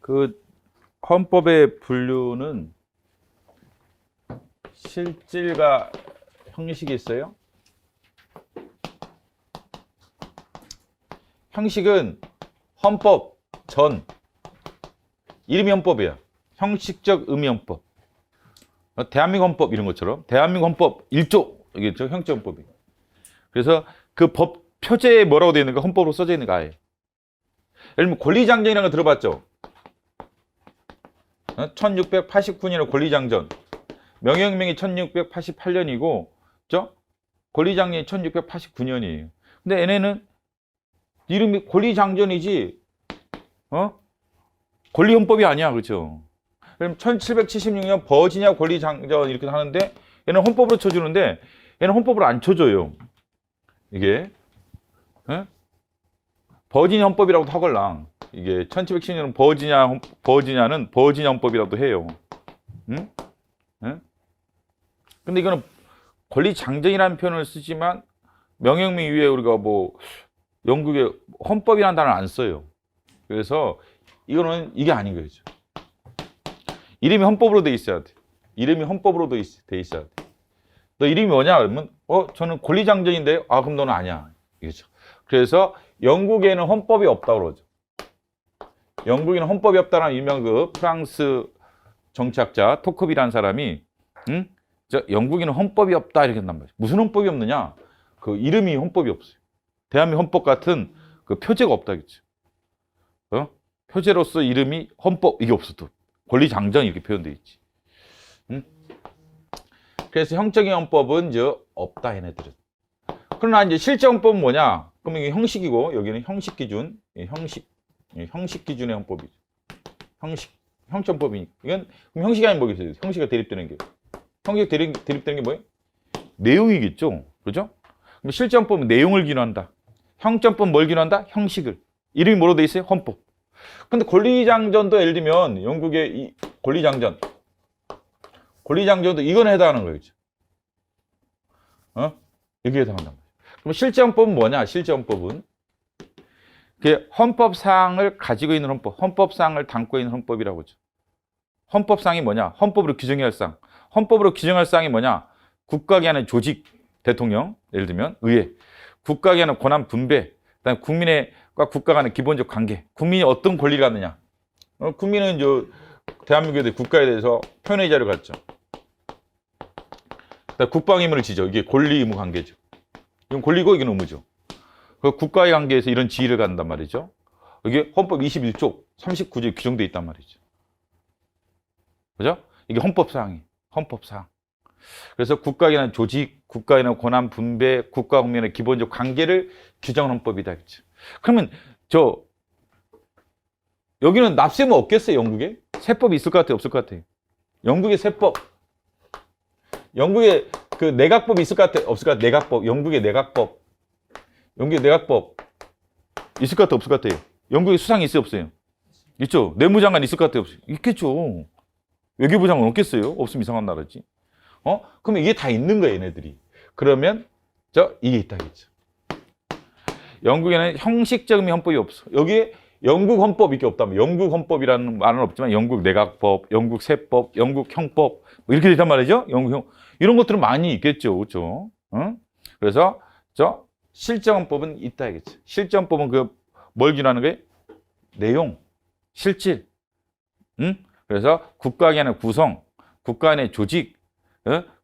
그 헌법의 분류는 실질과 형식이 있어요. 형식은 헌법 전, 이름이 헌법이야. 형식적 의미 헌법. 대한민국 헌법 이런 것처럼 대한민국 헌법 1조 이겠죠. 형식 헌법이. 그래서 그 법 표제에 뭐라고 되어 있는가 헌법으로 써져 있는 거 아예. 예를 들면 권리장전이라는 거 들어봤죠? 1689년에 권리장전. 명예혁명이 1688년이고, 그죠? 권리장전이 1689년이에요. 근데 얘네는 이름이 권리장전이지, 권리헌법이 아니야, 그렇죠? 그럼 1776년 버지니아 권리장전 이렇게 하는데, 얘는 헌법으로 쳐주는데, 얘는 헌법으로 안 쳐줘요. 이게, 버지니아 헌법이라고도 하걸랑. 이게 1770년 버지니아는 버지니아 헌법이라고도 해요. 응? 응? 근데 이거는 권리장전이라는 표현을 쓰지만 명예혁명 이후에 우리가 뭐 영국의 헌법이라는 단어를 안 써요. 그래서 이거는 이게 아닌 거죠. 이름이 헌법으로 돼 있어야 돼. 이름이 헌법으로 돼 있어야 돼. 너 이름이 뭐냐? 그러면 저는 권리장전인데요. 아, 그럼 너는 아니야. 이거죠. 그래서 영국에는 헌법이 없다고 그러죠. 영국에는 헌법이 없다는 유명한 그 프랑스 정치학자 토크비라는 사람이 영국에는 헌법이 없다 이렇게 한단 말이에요. 무슨 헌법이 없느냐? 그 이름이 헌법이 없어요. 대한민국 헌법 같은 그 표제가 없다겠죠. 표제로서 이름이 헌법 이게 없어도 권리장전 이렇게 표현되어 있지. 그래서 형적인 헌법은 없다 얘네들은. 그러나 이제 실제 헌법은 뭐냐? 그럼 이게 형식이고 여기는 형식 기준, 형식 기준의 헌법이죠. 형식 헌법이니까. 이건 그럼 형식이 아니면 뭐겠어요? 형식이 대립되는 게. 형식 대립되는 게 뭐예요? 내용이겠죠. 그죠? 그럼 실제 헌법은 내용을 기준한다. 형점법 뭘 기준한다? 형식을. 이름이 뭐로 돼 있어요? 헌법. 근데 권리장전도 예를 들면 영국의 이 권리장전도 이건 해당하는 거겠죠. 여기에 해당한단 말이에요. 그럼 실제 헌법은 뭐냐? 실제 헌법은 헌법사항을 가지고 있는 헌법, 헌법사항을 담고 있는 헌법이라고 하죠. 헌법사항이 뭐냐? 헌법으로 규정해야 할 사항. 헌법으로 규정할 사항이 뭐냐? 국가 기관의 조직, 대통령, 예를 들면 의회, 국가 기관의 권한 분배, 그다음에 국민과 국가 간의 기본적 관계, 국민이 어떤 권리를 갖느냐? 국민은 대한민국에 국가에 대해서 표현의 자유를 갖죠. 국방 의무를 지죠. 이게 권리 의무 관계죠. 이건 권리고 이건 의무죠. 그 국가의 관계에서 이런 지위를 갖는단 말이죠. 이게 헌법 21조 39조에 규정되어 있단 말이죠. 그죠? 이게 헌법사항이에요. 헌법사항. 그래서 국가에 대한 조직, 국가에 대한 권한 분배, 국가 국민의 기본적 관계를 규정한 헌법이다. 그렇죠? 그러면 여기는 납세모 없겠어요, 영국에? 세법이 있을 것 같아요, 없을 것 같아요? 영국의 세법. 영국의 그 내각법이 있을 것 같아요, 없을 것 같아요? 내각법. 영국의 내각법. 영국의 내각법. 있을 것 같아요, 없을 것 같아요? 영국에 수상이 있어요, 없어요? 있죠? 내무장관 있을 것 같아요, 없어요? 있겠죠. 외교부 장관 없겠어요? 없으면 이상한 나라지. 그러면 이게 다 있는 거예요, 얘네들이. 그러면 이게 있다겠죠. 영국에는 형식적 헌법이 없어. 여기에 영국 헌법 이렇게 없다면 영국 헌법이라는 말은 없지만 영국 내각법, 영국 세법, 영국 형법 뭐 이렇게 되단 말이죠. 영국 형 이런 것들은 많이 있겠죠, 그렇죠? 그래서 실제 헌법은 있다 이겠죠. 실제 헌법은 뭘 기준하는 거예요? 내용, 실질. 그래서 국가 간의 구성, 국가 간의 조직,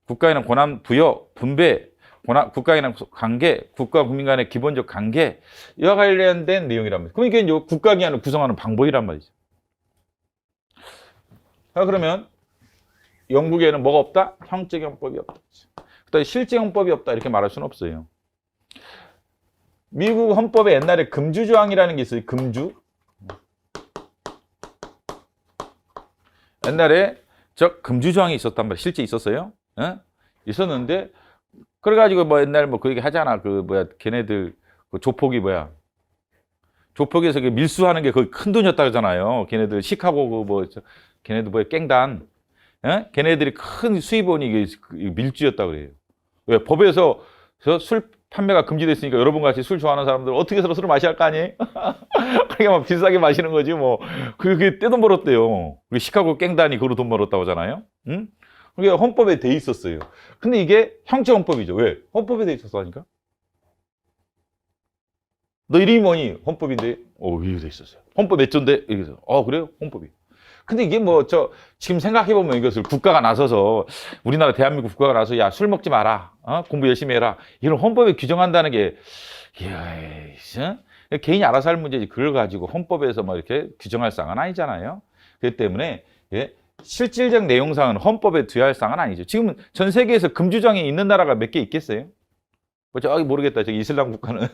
국가 간의 권한 부여, 분배, 국가 간의 관계, 국가 국민 간의 기본적 관계, 이와 관련된 내용이란 말이죠. 그러니까 이제 국가 기관을 구성하는 방법이란 말이죠. 그러면 영국에는 뭐가 없다? 형적 헌법이 없다. 그다음에 실제 헌법이 없다 이렇게 말할 수는 없어요. 미국 헌법에 옛날에 금주 조항이라는 게 있어요. 금주. 옛날에 금주 조항이 있었단 말이에요. 실제 있었어요. 있었는데 그래가지고 옛날 그 얘기 하잖아. 걔네들 조폭이 조폭에서 밀수하는 게 거의 큰 돈이었다 그러잖아요. 걔네들 시카고 걔네들 깽단. 걔네들이 큰 수입원이 밀주였다 그래요. 왜? 법에서 술 판매가 금지됐으니까 여러분 같이 술 좋아하는 사람들 어떻게 서로 술을 마셔야 할 거 아니에요? 그러니까 막 비싸게 마시는 거지 뭐. 그게 떼돈 벌었대요. 시카고 깽단이 그로 돈 벌었다고 하잖아요. 응? 그게 헌법에 돼 있었어요. 근데 이게 형체 헌법이죠. 왜? 헌법에 돼 있었어 하니까. 너 이름이 뭐니? 헌법인데. 이게 돼 있었어요. 헌법 몇 조인데? 이래서 그래요? 헌법이. 근데 이게 뭐 지금 생각해보면 이것을 국가가 나서서 우리나라 대한민국 국가가 나서 야 술 먹지 마라, 공부 열심히 해라, 이런 헌법에 규정한다는 게 개인이 알아서 할 문제지, 그걸 가지고 헌법에서 뭐 이렇게 규정할 사항은 아니잖아요. 그렇기 때문에 실질적 내용상은 헌법에 두야 할 사항은 아니죠. 지금 전 세계에서 금주정이 있는 나라가 몇 개 있겠어요? 저기 모르겠다. 저기 이슬람 국가는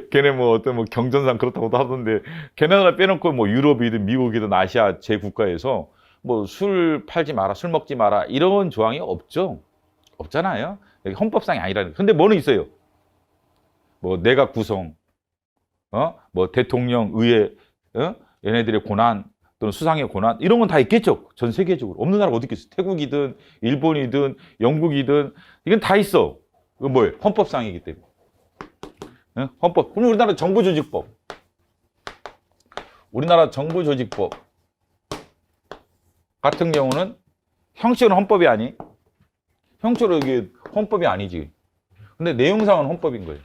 걔네 뭐 어떤 뭐 경전상 그렇다고도 하던데, 걔네나라 빼놓고 뭐 유럽이든 미국이든 아시아 제 국가에서 뭐 술 팔지 마라, 술 먹지 마라 이런 조항이 없죠. 없잖아요. 여기 헌법상이 아니라는. 근데 뭐는 있어요. 뭐 내각 구성, 뭐 대통령, 의회, 얘네들의 권한 또는 수상의 권한 이런 건 다 있겠죠. 전 세계적으로. 없는 나라가 어디 있겠어. 태국이든 일본이든 영국이든 이건 다 있어. 이건 뭐예요? 헌법상이기 때문에. 헌법. 그럼 우리나라 정부조직법. 우리나라 정부조직법 같은 경우는 형식은 헌법이 아니? 형식으로 이게 헌법이 아니지. 근데 내용상은 헌법인 거예요.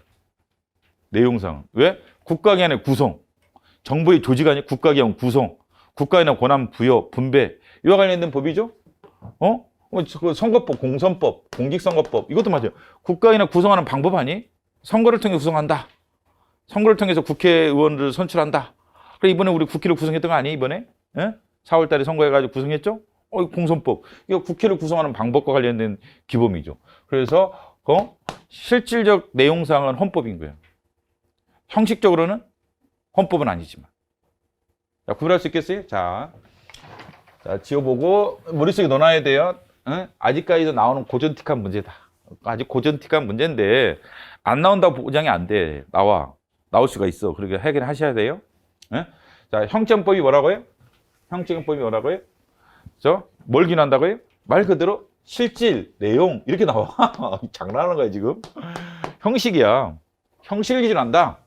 내용상은. 왜? 국가기관의 구성. 정부의 조직 아니? 국가기관 구성. 국가기관의 권한 부여, 분배. 이와 관련된 법이죠? 선거법, 공선법, 공직선거법 이것도 맞아요. 국가인을 구성하는 방법 아니? 선거를 통해 구성한다. 선거를 통해서 국회의원들을 선출한다. 그래 이번에 우리 국회를 구성했던 거 아니에요? 이번에 4월 달에 선거해가지고 구성했죠? 공선법. 이거 국회를 구성하는 방법과 관련된 기본이죠. 그래서 실질적 내용상은 헌법인 거예요. 형식적으로는 헌법은 아니지만. 자, 구분할 수 있겠어요? 자, 지어보고 머릿속에 넣어놔야 돼요. 아직까지도 나오는 고전틱한 문제다. 아직 고전틱한 문제인데 안 나온다고 보장이 안 돼. 나올 수가 있어. 그러니까 해결하셔야 돼요. 자, 형정법이 뭐라고요? 형정법이 뭐라고요? 뭘 기한다고요? 말 그대로 실질, 내용 이렇게 나와. 장난하는 거야 지금. 형식이야. 형식을 기준한다.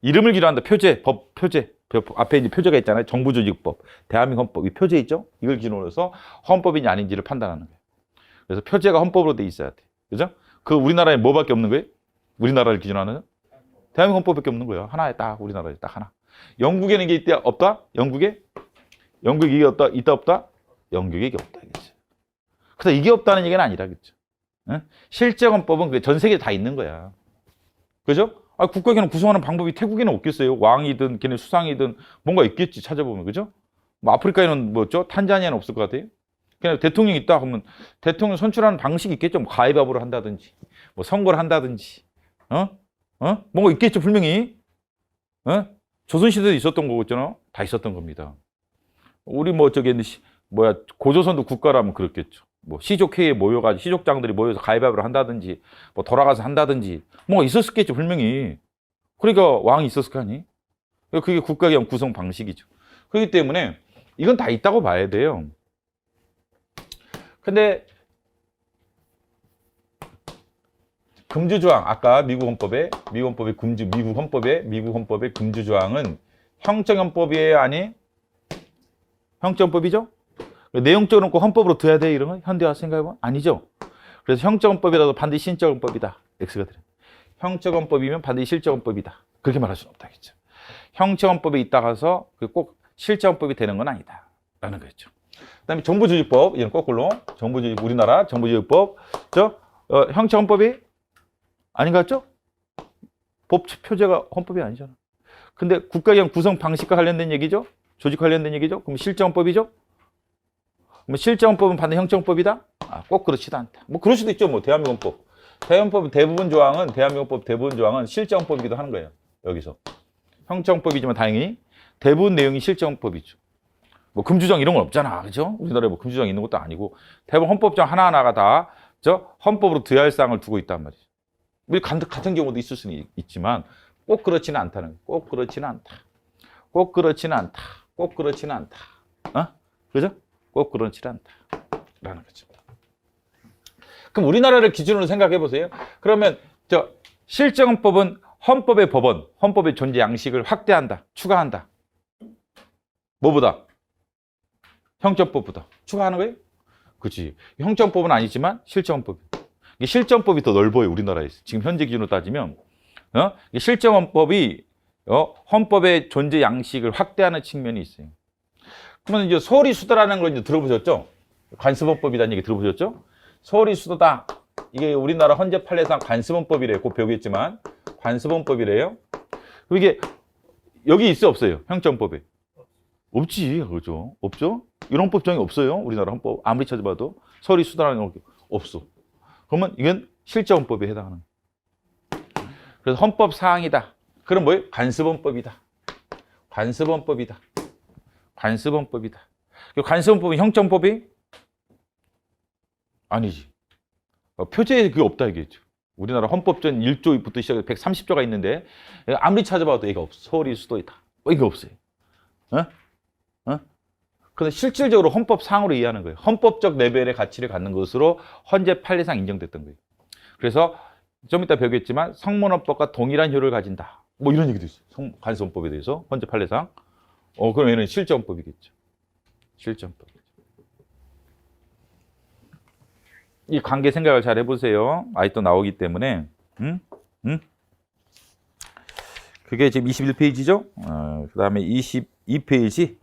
이름을 기준한다. 표제, 법, 표제. 앞에 이제 표제가 있잖아요. 정부조직법, 대한민국 헌법, 이 표제 있죠? 이걸 기준으로 해서 헌법이냐 아닌지를 판단하는 거예요. 그래서 표제가 헌법으로 돼 있어야 돼. 그죠? 그 우리나라에 뭐밖에 없는 거예요? 우리나라를 기준하는 대한민국 헌법밖에 없는 거예요. 하나에 딱 우리나라에 딱 하나. 영국에는 이게 있다 없다? 영국에 이게 없다? 있다 없다? 영국에 이게 없다. 그렇죠? 그래서 이게 없다는 얘기는 아니라 그렇죠? 실제 헌법은 전 세계에 다 있는 거야. 그죠? 국가기관 구성하는 방법이 태국에는 없겠어요. 왕이든 걔네 수상이든 뭔가 있겠지 찾아보면. 그죠? 뭐 아프리카에는 뭐죠? 탄자니아는 없을 것 같아요. 그냥 대통령이 있다 하면 대통령 선출하는 방식이 있겠죠. 뭐 가위바위보를 한다든지 뭐 선거를 한다든지 뭔가 있겠죠 분명히. 조선시대도 있었던 거겠잖아. 다 있었던 겁니다. 우리 고조선도 국가라면 그렇겠죠. 뭐 시족회의에 모여가지고 시족장들이 모여서 가위바위보를 한다든지 뭐 돌아가서 한다든지 뭐가 있었겠죠 분명히. 그러니까 왕이 있었을 거 아니? 그게 국가기관 구성 방식이죠. 그렇기 때문에 이건 다 있다고 봐야 돼요. 근데 금주조항, 아까 미국 헌법의 미국 헌법의 금주조항은 형정헌법이에요 아니? 형정헌법이죠? 내용적으로는 꼭 헌법으로 둬야 돼 이런 건 현대화 생각해보면 아니죠. 그래서 형적헌법이라도 반드시 신적헌법이다. X가 되는. 형적헌법이면 반드시 실적헌법이다. 그렇게 말할 수는 없다겠죠. 형적헌법에 있다가서 꼭 실적헌법이 되는 건 아니다. 라는 거였죠. 그다음에 정부조직법, 이건 거꾸로 정부조직 우리나라 정부조직법, 형적헌법이 아닌 것 같죠? 법 표제가 헌법이 아니잖아. 근데 국가기관 구성 방식과 관련된 얘기죠. 조직 관련된 얘기죠. 그럼 실적헌법이죠. 뭐 실정법은 반대 형정법이다? 꼭 그렇지도 않다. 뭐 그럴 수도 있죠. 뭐 대한민국 헌법. 대한민국 대부분 조항은 대한민국 대부분 조항은 실정법이기도 하는 거예요. 여기서 형정법이지만 다행히 대부분 내용이 실정법이죠. 뭐 금주정 이런 건 없잖아, 그렇죠? 우리나라에 뭐 금주정 있는 것도 아니고 대부분 헌법정 하나하나가 다 헌법으로 둬야 할 사항을 두고 있단 말이죠. 우리 같은 경우도 있을 수는 있지만 꼭 그렇지는 않다는 거예요. 꼭 그렇지는 않다. 꼭 그렇지는 않다. 꼭 그렇지는 않다. 그죠? 꼭 그렇지 않다라는 거죠. 그럼 우리나라를 기준으로 생각해 보세요. 그러면 실정헌법은 헌법의 법원, 헌법의 존재 양식을 확대한다, 추가한다. 뭐보다? 형정법보다. 추가하는 거예요? 그렇지. 형정법은 아니지만 실정헌법. 이게 실정법이 더 넓어요, 우리나라에서. 지금 현재 기준으로 따지면. 실정헌법이 헌법의 존재 양식을 확대하는 측면이 있어요. 그러면 이제 소리수도라는 걸 이제 들어보셨죠? 관습헌법이라는 얘기 들어보셨죠? 소리수도다. 이게 우리나라 헌재 판례상 관습헌법이래요. 곧 배우겠지만 관습헌법이래요. 이게 여기 있어 없어요? 형정법에? 없지, 그죠? 없죠? 이런 헌법 정의 없어요. 우리나라 헌법 아무리 찾아봐도 소리수도라는 게 없어. 그러면 이건 실정헌법에 해당하는. 그래서 헌법 사항이다. 그럼 뭐예요? 관습헌법이다. 관습헌법이다. 관습헌법이다. 관습헌법은 형정법이 아니지. 표제에 그게 없다 이게죠. 우리나라 헌법전 1조부터 시작해서 130조가 있는데 아무리 찾아봐도 이게 없어. 소리 수도이다. 이게 없어요. 그런데 실질적으로 헌법상으로 이해하는 거예요. 헌법적 레벨의 가치를 갖는 것으로 헌재 판례상 인정됐던 거예요. 그래서 좀 이따 배우겠지만 성문헌법과 동일한 효력을 가진다. 뭐 이런 얘기도 있어요. 관습헌법에 대해서 헌재 판례상. 그럼 얘는 실정헌법이겠죠. 실정헌법. 이 관계 생각을 잘 해보세요. 아직도 나오기 때문에. 그게 지금 21페이지죠. 그 다음에 22페이지.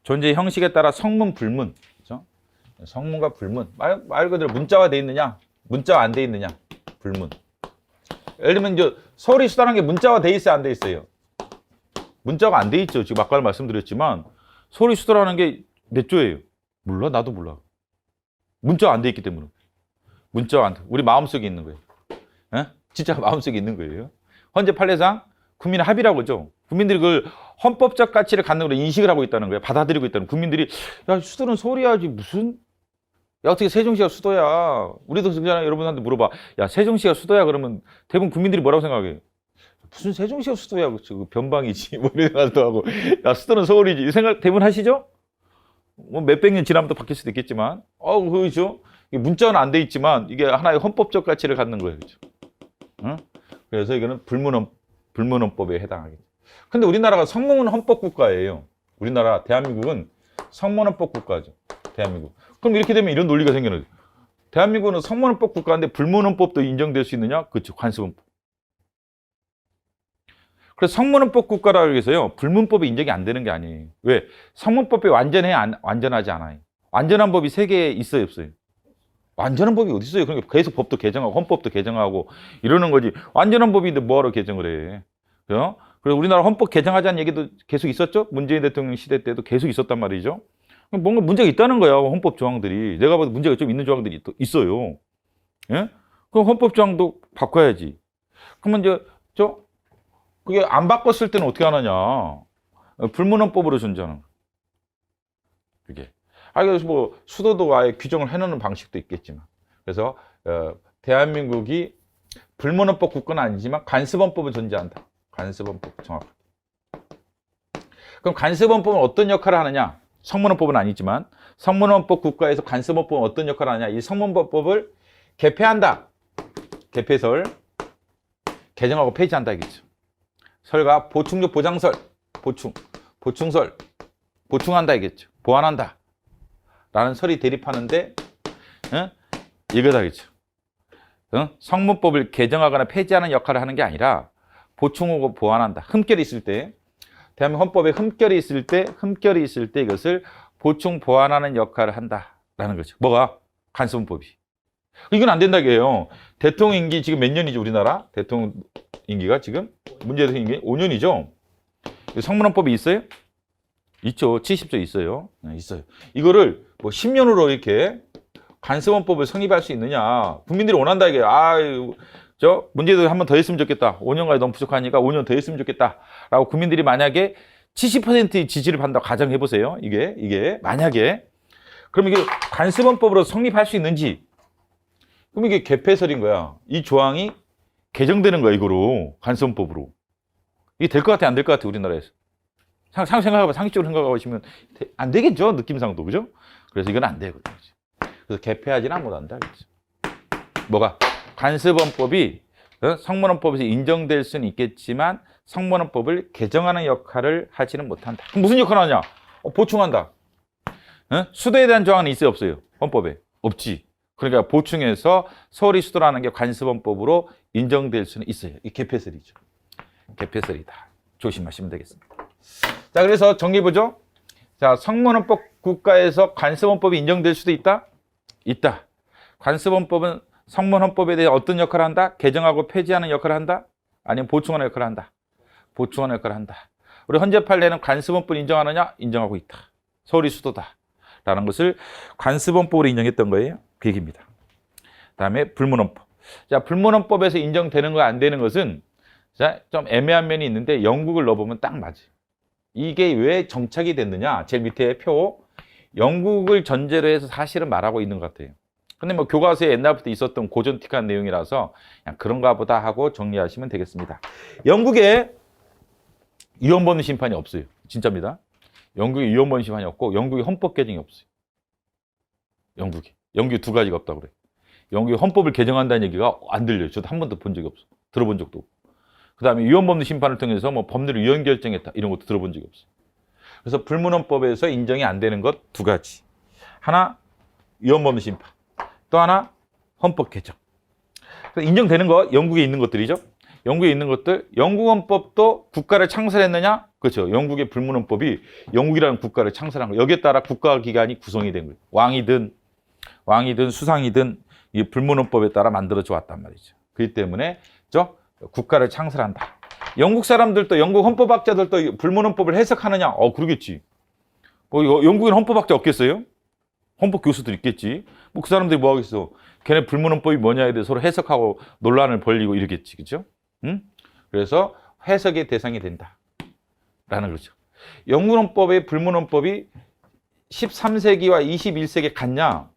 존재 형식에 따라 성문, 불문. 그렇죠? 성문과 불문. 말 그대로 문자화 돼 있느냐, 문자화 안 돼 있느냐, 불문. 예를 들면 이제 소리수다라는 게 문자화 돼 있어요, 안 돼 있어요? 문자가 안 돼 있죠. 지금 아까 말씀드렸지만 소리수다라는 게 몇 조예요? 몰라, 나도 몰라. 문자가 안 돼 있기 때문에. 문자가 안 돼. 우리 마음속에 있는 거예요. 진짜 마음속에 있는 거예요. 헌재 판례상 국민의 합의라고 하죠. 국민들이 그걸 헌법적 가치를 갖는 걸로 인식을 하고 있다는 거예요. 받아들이고 있다는 거예요. 국민들이 야, 수도는 소리야지 무슨? 야, 어떻게 세종시가 수도야? 우리도 그냥 여러분한테 물어봐. 야, 세종시가 수도야? 그러면 대부분 국민들이 뭐라고 생각해요? 무슨 세종시가 수도야? 그 변방이지. 뭐 이런 생각도 하고. 야, 수도는 서울이지. 이 생각 대부분 하시죠? 뭐 몇백 년 지나면 또 바뀔 수도 있겠지만. 그렇죠. 문자는 안 돼 있지만 이게 하나의 헌법적 가치를 갖는 거예요. 그렇죠? 그래서 이거는 불문헌법에 해당하겠죠. 근데 우리나라가 성문 헌법 국가예요. 우리나라 대한민국은 성문 헌법 국가죠. 대한민국. 그럼 이렇게 되면 이런 논리가 생기는 거죠. 대한민국은 성문 헌법 국가인데 불문 헌법도 인정될 수 있느냐? 그렇죠. 관습헌법. 그래서 성문 헌법 국가라고 해서요. 불문법이 인정이 안 되는 게 아니에요. 왜? 성문법이 완전하지 않아요. 완전한 법이 세계에 있어요, 없어요? 완전한 법이 어디 있어요? 그러니까 계속 법도 개정하고 헌법도 개정하고 이러는 거지. 완전한 법인데 뭐하러 개정을 해? 그래서 우리나라 헌법 개정하자는 얘기도 계속 있었죠? 문재인 대통령 시대 때도 계속 있었단 말이죠. 뭔가 문제가 있다는 거야, 헌법 조항들이. 내가 봐도 문제가 좀 있는 조항들이 또 있어요. 예? 그럼 헌법 조항도 바꿔야지. 그러면 이제 그게 안 바꿨을 때는 어떻게 하느냐? 불문헌법으로 존재하는. 그게. 그래서 뭐 수도도 아예 규정을 해놓는 방식도 있겠지만. 그래서 대한민국이 불문헌법 국가는 아니지만 관습헌법은 존재한다. 관습헌법 정확하게. 그럼 관습헌법은 어떤 역할을 하느냐? 성문헌법은 아니지만 성문헌법 국가에서 관습헌법은 어떤 역할을 하느냐? 이 성문헌법을 개폐한다. 개폐설, 개정하고 폐지한다 이겠죠. 설과 보충적 보장설, 보충설, 보충한다 이겠죠. 보완한다. 라는 설이 대립하는데 이거다겠죠. 성문법을 개정하거나 폐지하는 역할을 하는 게 아니라 보충하고 보완한다. 흠결이 있을 때, 대한민국 헌법에 흠결이 있을 때 이것을 보충 보완하는 역할을 한다라는 거죠. 뭐가? 관습헌법이. 이건 안 된다고요. 대통령 임기 지금 몇 년이죠, 우리나라? 대통령 임기가 지금 문재인 대통령 임기 5년이죠. 성문헌법이 있어요? 있죠. 70조 있어요. 네, 있어요. 이거를 뭐 10년으로 이렇게 관습헌법을 성립할 수 있느냐. 국민들이 원한다 이게. 문재인 대통령 한 번 더 했으면 좋겠다. 5년까지 너무 부족하니까 5년 더 했으면 좋겠다. 라고 국민들이 만약에 70%의 지지를 받는다고 가정해보세요. 이게 만약에. 그럼 이게 관습헌법으로 성립할 수 있는지. 그럼 이게 개폐설인 거야. 이 조항이 개정되는 거야, 이거로. 관습헌법으로. 이게 될 것 같아, 안 될 것 같아, 우리나라에서. 생각해봐, 상식적으로 생각해보시면 안 되겠죠, 느낌상도. 그죠? 그래서 이건 안 되거든요. 그래서 개폐하지는 못한다. 그렇죠? 뭐가? 관습헌법이 성문헌법에서 인정될 수는 있겠지만 성문헌법을 개정하는 역할을 하지는 못한다. 그럼 무슨 역할을 하냐? 보충한다. 수도에 대한 조항은 있어요, 없어요? 헌법에? 없지. 그러니까 보충해서 서울이 수도라는 게 관습헌법으로 인정될 수는 있어요. 이 개폐설이죠. 개폐설이다. 조심하시면 되겠습니다. 자, 그래서 정리해보죠. 자, 성문헌법 국가에서 관습헌법이 인정될 수도 있다? 있다. 관습헌법은 성문헌법에 대해 어떤 역할을 한다? 개정하고 폐지하는 역할을 한다? 아니면 보충하는 역할을 한다? 보충하는 역할을 한다. 우리 헌재 판례는 관습헌법을 인정하느냐? 인정하고 있다. 서울이 수도다. 라는 것을 관습헌법으로 인정했던 거예요. 그 얘기입니다. 다음에 불문헌법. 자, 불문헌법에서 인정되는 거 안 되는 것은 자, 좀 애매한 면이 있는데 영국을 넣어보면 딱 맞아요. 이게 왜 정착이 됐느냐? 제일 밑에 표. 영국을 전제로 해서 사실은 말하고 있는 것 같아요. 근데 뭐 교과서에 옛날부터 있었던 고전틱한 내용이라서 그냥 그런가 보다 하고 정리하시면 되겠습니다. 영국에 위헌법리 심판이 없어요. 진짜입니다. 영국에 위헌법리 심판이 없고 영국에 헌법 개정이 없어요. 영국에 두 가지가 없다고 그래요. 영국이 헌법을 개정한다는 얘기가 안 들려요. 저도 한 번도 본 적이 없어. 들어본 적도 없고. 그 다음에 위헌법리 심판을 통해서 뭐 법률을 위헌 결정했다 이런 것도 들어본 적이 없어요. 그래서 불문헌법에서 인정이 안 되는 것 두 가지. 하나 위헌법리 심판, 또 하나 헌법 개정. 인정되는 거 영국에 있는 것들이죠. 영국에 있는 것들. 영국 헌법도 국가를 창설했느냐? 그렇죠. 영국의 불문헌법이 영국이라는 국가를 창설한 거. 여기에 따라 국가기관이 구성이 된 거예요. 왕이든 수상이든 이 불문헌법에 따라 만들어져 왔단 말이죠. 그렇기 때문에 국가를 창설한다. 영국 사람들도 영국 헌법학자들도 불문헌법을 해석하느냐? 그러겠지. 뭐 영국에는 헌법학자 없겠어요? 헌법 교수들 있겠지. 뭐 그 사람들이 뭐 하겠어? 걔네 불문헌법이 뭐냐에 대해서 서로 해석하고 논란을 벌이고 이러겠지, 그렇죠? 그래서 해석의 대상이 된다라는 거죠. 영국 헌법의 불문헌법이 13세기와 21세기 같냐?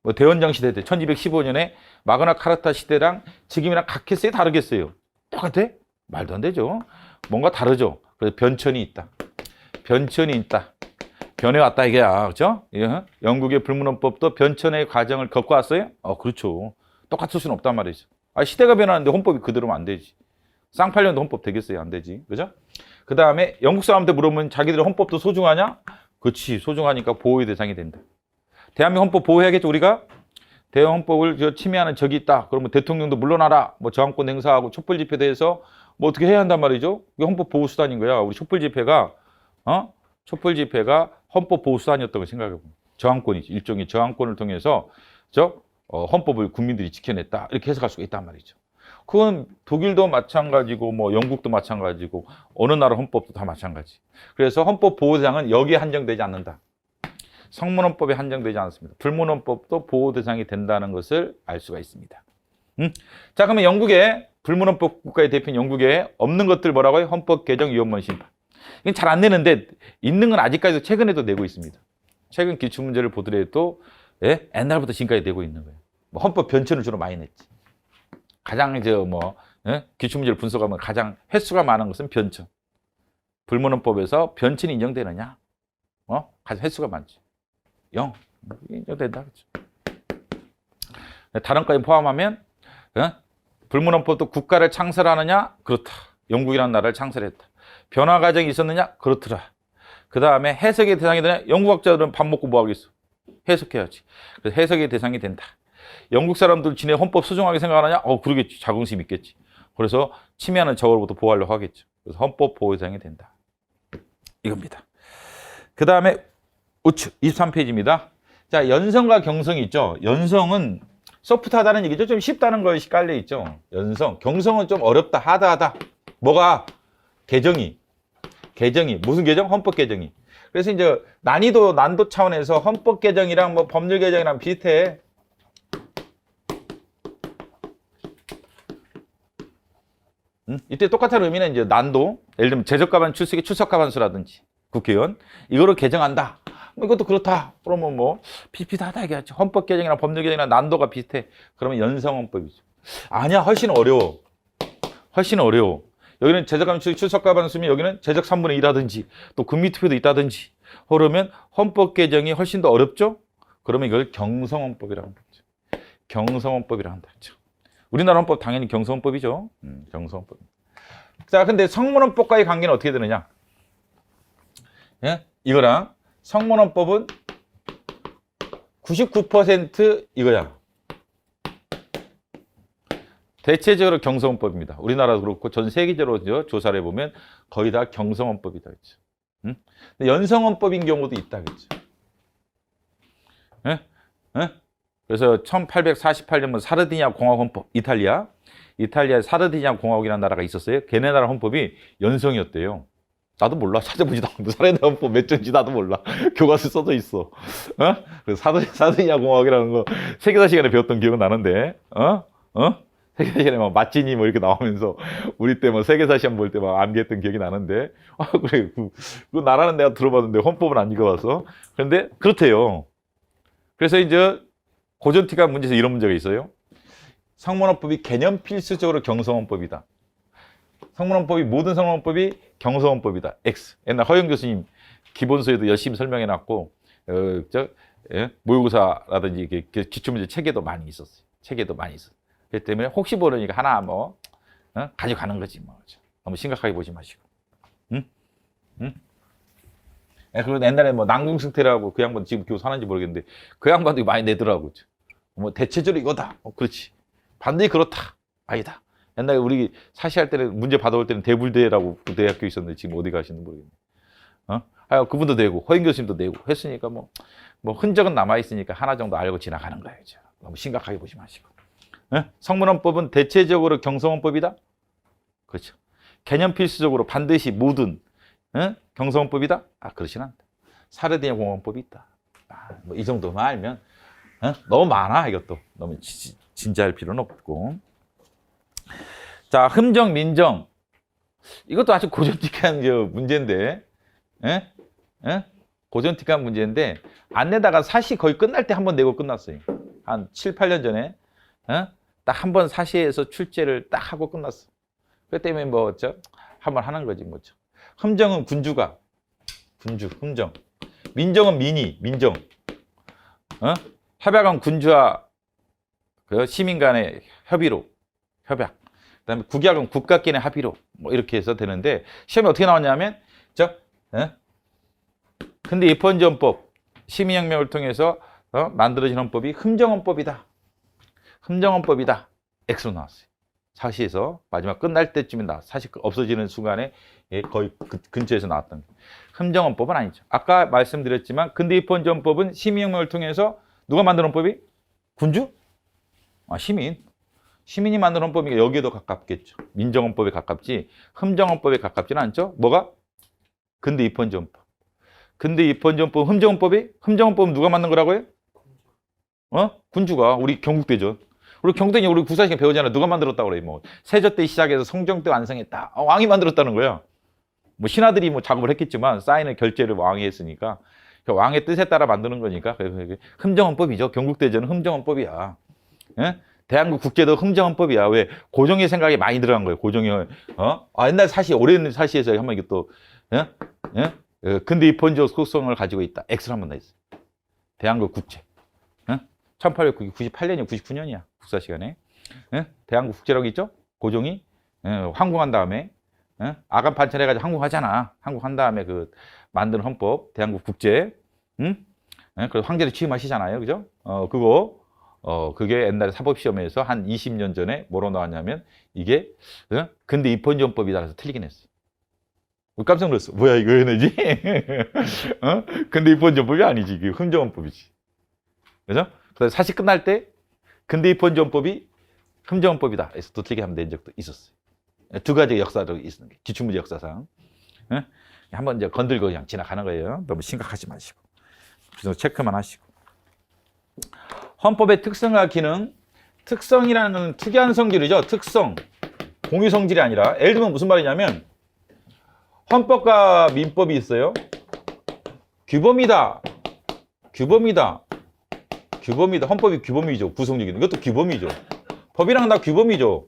뭐 대원장 시대 때 1215년에 마그나 카르타 시대랑 지금이랑 같겠어요? 다르겠어요? 똑같아? 말도 안 되죠. 뭔가 다르죠. 그래서 변천이 있다. 변해왔다 이게야. 그렇죠? 예. 영국의 불문헌법도 변천의 과정을 겪고 왔어요? 그렇죠. 똑같을 수는 없단 말이죠. 시대가 변하는데 헌법이 그대로면 안 되지. 쌍팔년도 헌법 되겠어요? 안 되지. 그죠? 그 다음에 영국 사람한테 물어보면 자기들의 헌법도 소중하냐? 그렇지. 소중하니까 보호의 대상이 된다. 대한민국 헌법 보호해야겠죠, 우리가? 대형 헌법을 침해하는 적이 있다. 그러면 대통령도 물러나라. 뭐 저항권 행사하고 촛불 집회에 대해서 뭐 어떻게 해야 한단 말이죠? 이게 헌법 보호 수단인 거야. 우리 촛불 집회가 헌법 보호 수단이었던 거 생각해보면 저항권이지. 일종의 저항권을 통해서 헌법을 국민들이 지켜냈다. 이렇게 해석할 수가 있단 말이죠. 그건 독일도 마찬가지고 뭐 영국도 마찬가지고 어느 나라 헌법도 다 마찬가지. 그래서 헌법 보호 대상은 여기에 한정되지 않는다. 성문헌법에 한정되지 않습니다. 불문헌법도 보호 대상이 된다는 것을 알 수가 있습니다. 자, 그러면 영국의 불문헌법 국가의 대표인 영국에 없는 것들 뭐라고요? 헌법 개정, 위헌법 심판. 이건 잘 안 내는데 있는 건 아직까지도 최근에도 내고 있습니다. 최근 기출문제를 보더라도 옛날부터 지금까지 내고 있는 거예요. 뭐 헌법 변천을 주로 많이 냈지. 가장 기출문제를 분석하면 가장 횟수가 많은 것은 변천. 불문헌법에서 변천이 인정되느냐? 가장 횟수가 많지. 0. 인정된다. 그렇죠. 다른 거에 포함하면 불문헌법도 국가를 창설하느냐? 그렇다. 영국이라는 나라를 창설했다. 변화 과정이 있었느냐? 그렇더라. 그 다음에 해석의 대상이 되냐? 영국학자들은 밥 먹고 뭐 하겠어? 해석해야지. 그래서 해석의 대상이 된다. 영국 사람들 지네 헌법 소중하게 생각하느냐? 그러겠지. 자긍심 있겠지. 그래서 침해하는 저거로부터 보호하려고 하겠죠. 그래서 헌법 보호 대상이 된다. 이겁니다. 그 다음에 우측 23페이지입니다. 자, 연성과 경성이 있죠. 연성은 소프트하다는 얘기죠. 좀 쉽다는 것이 깔려 있죠. 연성. 경성은 좀 어렵다, 하다하다. 뭐가? 개정이. 무슨 개정? 헌법 개정이. 그래서 이제 난도 차원에서 헌법 개정이랑 뭐 법률 개정이랑 비슷해. 이때 똑같은 의미는 이제 난도. 예를 들면 제적과반 출석의 출석과반수라든지 국회의원. 이거를 개정한다. 이것도 그렇다. 그러면 뭐 비슷하다 이게죠. 헌법 개정이나 법률 개정이나 난도가 비슷해. 그러면 연성헌법이죠. 아니야, 훨씬 어려워. 여기는 제적 출석과반수면 여기는 제적 3분의 1이라든지 또 금미투표도 있다든지 그러면 헌법 개정이 훨씬 더 어렵죠? 그러면 이걸 경성헌법이라고 한다. 경성헌법이라고 한다. 우리나라 헌법 당연히 경서헌법이죠. 경서헌법. 자, 근데 성문헌법과의 관계는 어떻게 되느냐? 예? 이거랑 성문헌법은 99% 이거야. 대체적으로 경서헌법입니다. 우리나라도 그렇고 전 세계적으로 조사를 해보면 거의 다 경서헌법이다. 그렇죠? 응? 근데 연성헌법인 경우도 있다. 그렇죠? 예? 예? 그래서 1848년 사르디니아 공화헌법, 이탈리아에 사르디니아 공화국이라는 나라가 있었어요. 걔네 나라 헌법이 연성이었대요. 나도 몰라. 찾아보지도 않고 사르디니아 헌법 몇 조인지 나도 몰라. 교과서에 써져 있어. 어? 그래서 사르디니아 공화국이라는 거 세계사 시간에 배웠던 기억은 나는데, 세계사 시간에 막 마찌니 뭐 이렇게 나오면서 우리 때 뭐 세계사 시험 볼 때 막 암기했던 기억이 나는데, 그래. 그 나라는 내가 들어봤는데 헌법은 안 읽어봐서. 그런데 그렇대요. 그래서 이제 고전티가 문제에서 이런 문제가 있어요. 성문헌법이 개념 필수적으로 경서헌법이다. 성문헌법이 모든 성문헌법이 경서헌법이다. X. 옛날 허영 교수님 기본서에도 열심히 설명해놨고 모의고사라든지 기출문제 책에도 많이 있었어요. 그렇기 때문에 혹시 모르니까 하나 가져가는 거지 뭐. 너무 심각하게 보지 마시고. 응? 그리고 옛날에 남궁승태라고 그 양반 지금 교수 하는지 모르겠는데 그 양반도 많이 내더라고. 대체적으로 이거다. 그렇지. 반드시 그렇다. 아니다. 옛날에 우리 사시할 때는 문제 받아올 때는 대불대라고 그 대학교 있었는데 지금 어디 가시는지 모르겠네. 그분도 내고 허인 교수님도 내고 했으니까 뭐 흔적은 남아 있으니까 하나 정도 알고 지나가는 거예요. 너무 심각하게 보지 마시고. 성문헌법은 대체적으로 경서헌법이다. 그렇죠. 개념 필수적으로 반드시 모든 경서헌법이다. 그렇진 않다. 사르디니아 공화헌법이 있다. 이 정도만 알면 너무 많아. 이것도 너무 진지할 필요는 없고. 자, 흠정, 민정. 이것도 아주 고전틱한 문제인데, 고전틱한 문제인데, 안 내다가 사시 거의 끝날 때 한 번 내고 끝났어요. 한 7, 8년 전에, 딱 한 번 사시에서 출제를 딱 하고 끝났어. 그렇기 때문에 한 번 하는 거지, 흠정은 군주가, 흠정. 민정은 민정. 협약은 군주와 시민 간의 협의로, 협약. 그다음에 국약은 국가끼리 합의로 이렇게 해서 되는데 시험에 어떻게 나왔냐면 근대 입헌전법 시민혁명을 통해서 만들어진 헌법이 흠정헌법이다. X로 나왔어요. 사시에서 마지막 끝날 때쯤에 나왔어요. 사실 없어지는 순간에 거의 근처에서 나왔던 거예요. 흠정헌법은 아니죠. 아까 말씀드렸지만 근대 입헌전법은 시민혁명을 통해서 누가 만든 헌법이? 군주? 시민이 만든 헌법이니까 여기에 더 가깝겠죠. 민정헌법에 가깝지 흠정헌법에 가깝지는 않죠. 뭐가? 근대 입헌전법. 근대 입헌전법 흠정헌법은 누가 만든 거라고요? 군주가. 우리 경국대전. 우리 경국대전 우리 국사시간 배우잖아. 누가 만들었다고 그래. 세조 때 시작해서 성종 때 완성했다. 왕이 만들었다는 거야. 신하들이 작업을 했겠지만 사인을 결제를 왕이 했으니까 왕의 뜻에 따라 만드는 거니까 흠정헌법이죠. 경국대전은 흠정헌법이야. 대한민국 국제도 흠정헌법이야. 왜? 고종의 생각이 많이 들어간 거예요. 고종의 옛날 사시, 오래된 사시에서 한번 이게 또 근대 입헌적 속성을 가지고 있다. X를 한번 더 있어요. 대한민국 국제. 1898년이야, 99년이야. 국사 시간에. 대한민국 국제라고 있죠? 고종이 항공한 다음에 아간 반찬해가지고 항공하잖아. 항공한 다음에 만든 헌법, 대한민국 국제. 그래서 황제를 취임하시잖아요. 그죠? 그게 옛날에 사법시험에서 한 20년 전에 뭐로 나왔냐면 이게 근대 입헌전법이다 해서 틀리긴 했어. 깜짝 놀랐어. 뭐야 이거 왜 내지? 근대 입헌전법이 아니지. 이게 흠정헌법이지. 그죠? 그래서 사실 끝날 때 근대 입헌전법이 흠정헌법이다 해서 또 틀리게 하면 된 적도 있었어요. 두 가지 역사도 있는 게 기출문제 역사상. 한번 이제 건들고 그냥 지나가는 거예요. 너무 심각하지 마시고. 그래서 체크만 하시고. 헌법의 특성과 기능. 특성이라는 건 특이한 성질이죠. 특성. 공유 성질이 아니라. 예를 들면 무슨 말이냐면 헌법과 민법이 있어요. 규범이다. 헌법이 규범이죠. 구성적인. 이것도 규범이죠. 법이랑 다 규범이죠.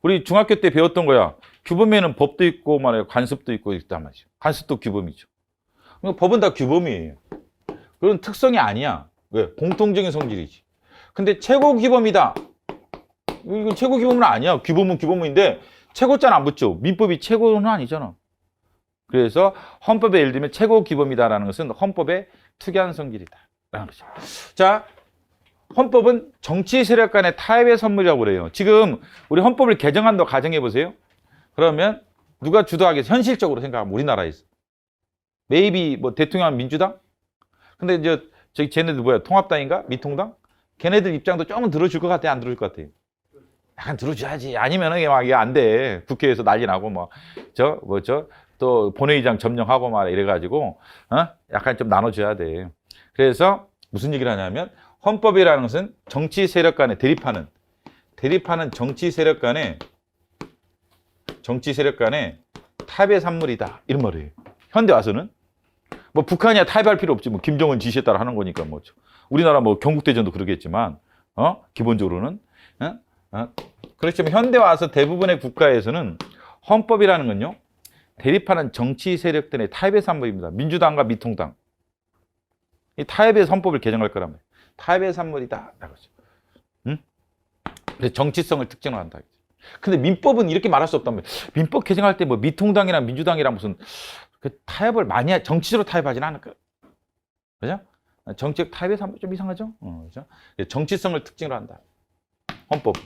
우리 중학교 때 배웠던 거야. 규범에는 법도 있고 관습도 있고 있단 말이죠. 관습도 규범이죠. 법은 다 규범이에요. 그런 특성이 아니야. 왜? 공통적인 성질이지. 근데 최고 규범이다. 이거 최고 기본문 아니야. 규범문인데 최고자는 안 붙죠. 민법이 최고는 아니잖아. 그래서 헌법에 예를 들면 최고 기범이다라는 것은 헌법의 특이한 성질이다 라는 거죠. 자, 헌법은 정치 세력 간의 타협의 선물이라고 그래요. 지금 우리 헌법을 개정한다 가정해 보세요. 그러면 누가 주도하겠어? 현실적으로 생각하면 우리나라에서 메이비 뭐 대통령 민주당? 근데 이제 저기 쟤네들 뭐야? 통합당인가? 미통당? 걔네들 입장도 조금 들어줄 것 같아? 안 들어줄 것 같아? 약간 들어줘야지. 아니면은 막 이게 안 돼. 국회에서 난리 나고 뭐 또 본회의장 점령하고 막 이래가지고 약간 좀 나눠줘야 돼. 그래서 무슨 얘기를 하냐면 헌법이라는 것은 정치 세력 간에 대립하는 정치 세력 간의 타협의 산물이다 이런 말이에요. 현대 와서는 뭐 북한이야 타협할 필요 없지. 뭐 김정은 지시에 따라 하는 거니까 뭐 우리나라 뭐 경국대전도 그러겠지만 기본적으로는 그렇지만 현대 와서 대부분의 국가에서는 헌법이라는 건요 대립하는 정치 세력들의 타협의 산물입니다. 민주당과 미통당 이 타협의 헌법을 개정할 거란 말이에요. 타협의 산물이다 라고 하죠. 그래서 정치성을 특징으로 한다. 근데 민법은 이렇게 말할 수 없단 말이에요. 민법 개정할 때 뭐 미통당이랑 민주당이랑 무슨 그 타협을 많이 정치적으로 타협하지는 않을 거예요. 그죠? 정치적 타협의 산물 좀 이상하죠? 그죠? 정치성을 특징으로 한다. 헌법.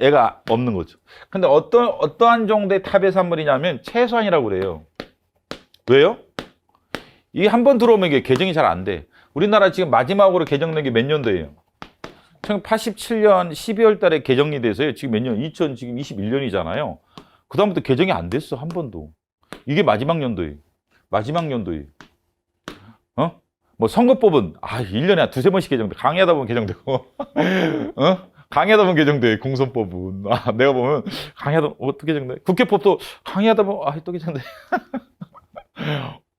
애가 없는 거죠. 근데 어떠한 정도의 타협의 산물이냐면 최소한이라고 그래요. 왜요? 이게 한 번 들어오면 이게 개정이 잘 안 돼. 우리나라 지금 마지막으로 개정된 게 몇 년도예요? 1987년 12월 달에 개정이 돼서요. 지금 몇 년? 2021년이잖아요. 그다음부터 개정이 안 됐어. 한 번도. 이게 마지막 연도예요. 뭐 선거법은 1년에 한 두세 번씩 개정돼. 강의하다 보면 개정되고. 강의하다 보면 개정돼. 공선법은. 내가 보면 강의하다 보면 또 개정돼. 국회법도 강의하다 보면 또 개정돼.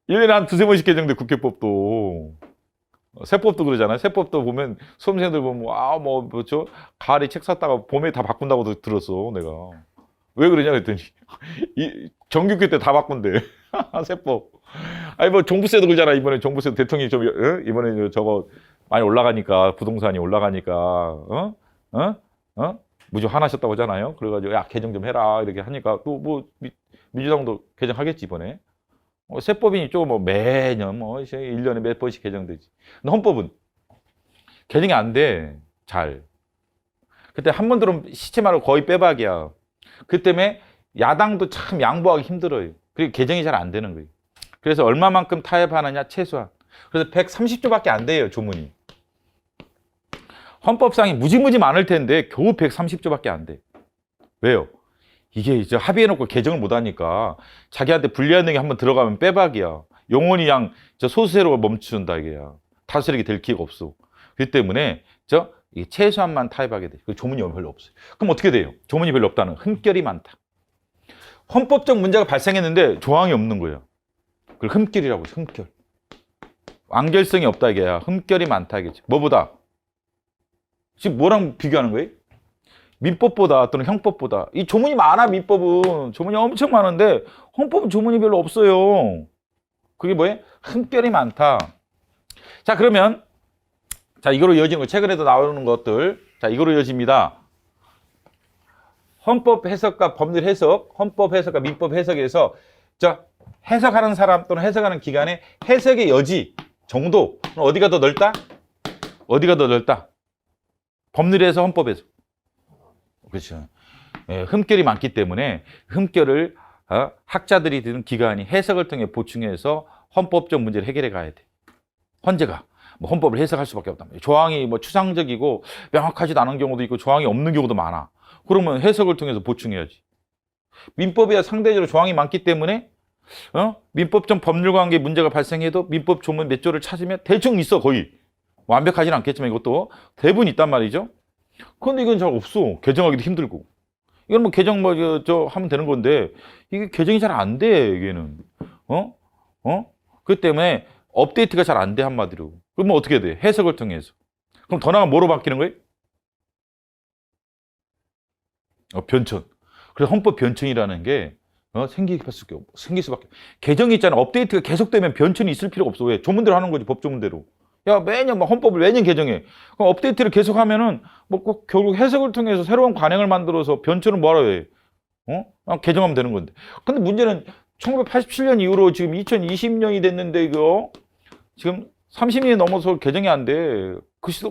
1년에 한 두세 번씩 개정돼. 국회법도. 세법도 그러잖아요. 세법도 보면 수험생들 보면 가을에 책 샀다가 봄에 다 바꾼다고 들었어. 내가. 왜 그러냐 그랬더니 정규교 때 다 바꾼대. 세법. 뭐 종부세도 그러잖아. 이번에 종부세도 대통령이 좀 이번에 저거 많이 올라가니까 부동산이 올라가니까 무조건 화나셨다고 하잖아요. 그래가지고 야 개정 좀 해라 이렇게 하니까 또 뭐 민주당도 개정하겠지 이번에. 세법이니 뭐 매년 1년에 몇 번씩 개정되지. 근데 헌법은 개정이 안 돼. 잘. 그때 한 번 들으면 시체말로 거의 빼박이야. 그 때문에 야당도 참 양보하기 힘들어요. 그리고 개정이 잘 안 되는 거예요. 그래서 얼마만큼 타협하느냐 최소한. 그래서 130조밖에 안 돼요. 조문이. 헌법상이 무지무지 많을 텐데 겨우 130조밖에 안 돼. 왜요? 이게 이제 합의해놓고 개정을 못하니까 자기한테 불리한 내용이 한번 들어가면 빼박이야. 영원히 소수세로가 멈춘다 이게야. 다스리게 될 기회가 없어. 그렇기 때문에 이게 최소한만 타협하게 돼. 조문이 별로 없어요. 그럼 어떻게 돼요? 조문이 별로 없다는 흠결이 많다. 헌법적 문제가 발생했는데 조항이 없는 거예요. 그걸 흠결이라고 해요. 흠결. 완결성이 없다 이게야. 흠결이 많다 이게지. 뭐보다? 지금 뭐랑 비교하는 거예요? 민법보다 또는 형법보다. 이 조문이 많아. 민법은 조문이 엄청 많은데 헌법은 조문이 별로 없어요. 그게 뭐예요? 흠결이 많다. 자 그러면 이거로 이어지는 거 최근에도 나오는 것들 이거로 이어집니다. 헌법 해석과 법률 해석, 헌법 해석과 민법 해석에서 해석하는 사람 또는 해석하는 기관의 해석의 여지 정도 어디가 더 넓다? 법률에서 헌법에서. 그렇죠. 흠결이 많기 때문에 흠결을 학자들이 드는 기관이 해석을 통해 보충해서 헌법적 문제를 해결해 가야 돼. 헌재가 헌법을 해석할 수밖에 없단 말이에요. 조항이 추상적이고 명확하지도 않은 경우도 있고 조항이 없는 경우도 많아. 그러면 해석을 통해서 보충해야지. 민법이야 상대적으로 조항이 많기 때문에 민법적 법률 관계 문제가 발생해도 민법 조문 몇 조를 찾으면 대충 있어. 거의 완벽하지는 않겠지만 이것도 대부분 있단 말이죠. 그런데 이건 잘 없어. 개정하기도 힘들고. 이건 개정 하면 되는 건데 이게 개정이 잘 안 돼. 이게는 그렇기 때문에 업데이트가 잘 안 돼. 한마디로. 그러면 어떻게 돼? 해석을 통해서. 그럼 더 나아가면 뭐로 바뀌는 거예요? 변천. 그래서 헌법 변천이라는 게 생길 수밖에. 개정이 있잖아. 업데이트가 계속되면 변천이 있을 필요가 없어. 왜? 조문대로 하는 거지. 법 조문대로. 야, 매년 뭐 헌법을 매년 개정해. 그럼 업데이트를 계속하면은 뭐 꼭 결국 해석을 통해서 새로운 관행을 만들어서 변천을 뭐하러 해? 개정하면 되는 건데. 근데 문제는 1987년 이후로 지금 2020년이 됐는데 이거 지금 30년이 넘어서 개정이 안 돼.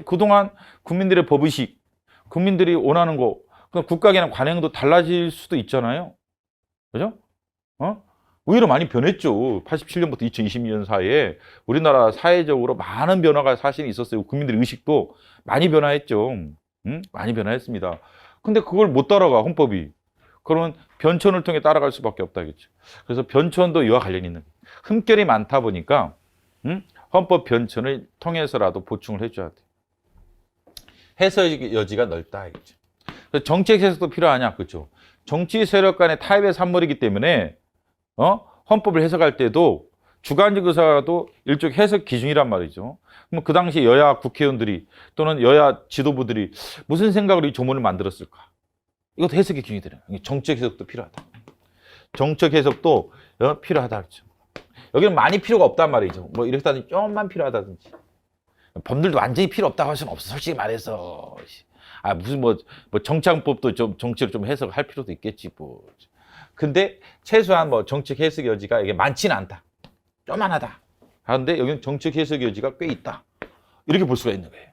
그동안 국민들의 법의식, 국민들이 원하는 거, 국가에 대한 관행도 달라질 수도 있잖아요. 그죠? 오히려 많이 변했죠. 87년부터 2020년 사이에 우리나라 사회적으로 많은 변화가 사실 있었어요. 국민들의 의식도 많이 변화했죠. 많이 변화했습니다. 근데 그걸 못 따라가, 헌법이. 그러면 변천을 통해 따라갈 수밖에 없다겠죠. 그래서 변천도 이와 관련이 있는 거예요. 흠결이 많다 보니까 헌법 변천을 통해서라도 보충을 해줘야 돼. 해석 여지가 넓다 이거죠. 정책 해석도 필요하냐, 그렇죠? 정치 세력 간의 타협의 산물이기 때문에 헌법을 해석할 때도 주관적 의사도 일종의 해석 기준이란 말이죠. 그럼 그 당시 여야 국회의원들이 또는 여야 지도부들이 무슨 생각으로 이 조문을 만들었을까? 이것도 해석의 기준이 되는 거예요. 정책 해석도 필요하다. 정책 해석도 필요하다 그렇죠. 여기는 많이 필요가 없단 말이죠. 뭐 이렇다든지 좀만 필요하다든지. 법률도 완전히 필요 없다고 할 수는 없어. 솔직히 말해서. 무슨 뭐 정창법도 좀 정치를 좀 해석할 필요도 있겠지 뭐. 근데 최소한 뭐 정책 해석 여지가 이게 많지는 않다. 쪼만하다. 하는데 여기는 정책 해석 여지가 꽤 있다. 이렇게 볼 수가 있는 거예요.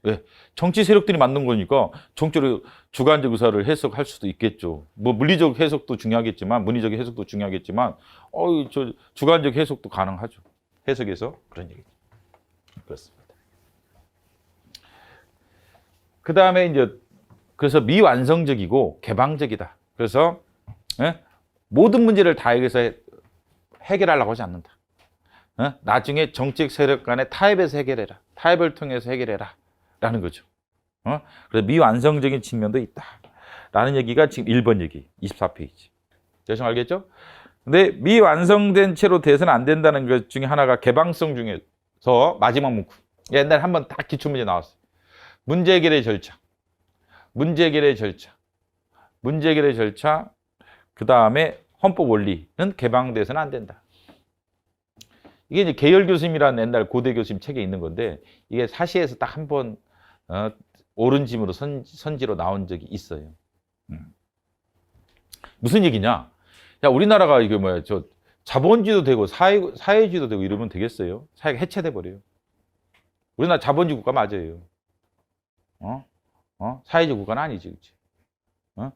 왜? 정치 세력들이 만든 거니까 정치로 주관적 의사를 해석할 수도 있겠죠. 뭐 물리적 해석도 중요하겠지만, 문리적 해석도 중요하겠지만, 저 주관적 해석도 가능하죠. 해석에서 그런 얘기죠. 그렇습니다. 그 다음에 이제 그래서 미완성적이고 개방적이다. 그래서 모든 문제를 다 여기서 해결하려고 하지 않는다. 나중에 정책 세력 간의 타협에서 해결해라. 타협을 통해서 해결해라. 라는 거죠. 그래서 미완성적인 측면도 있다. 라는 얘기가 지금 1번 얘기, 24페이지. 대충 알겠죠? 근데 미완성된 채로 돼서는 안 된다는 것 중에 하나가 개방성 중에서 마지막 문구. 옛날에 한번 딱 기출문제 나왔어요. 문제 해결의 절차. 문제 해결의 절차. 문제 해결의 절차. 그 다음에 헌법 원리는 개방돼서는 안 된다. 이게 이제 계열 교심이라는 옛날 고대 교심 책에 있는 건데 이게 사시에서 딱 한 번 옳은 짐으로 선지로 나온 적이 있어요. 무슨 얘기냐? 야, 우리나라가 이게 뭐야? 저 자본주의도 되고 사회주의도 되고 이러면 되겠어요? 사회가 해체돼 버려요. 우리나라 자본주의 국가 맞아요. 사회주의 국가는 아니지, 그렇지?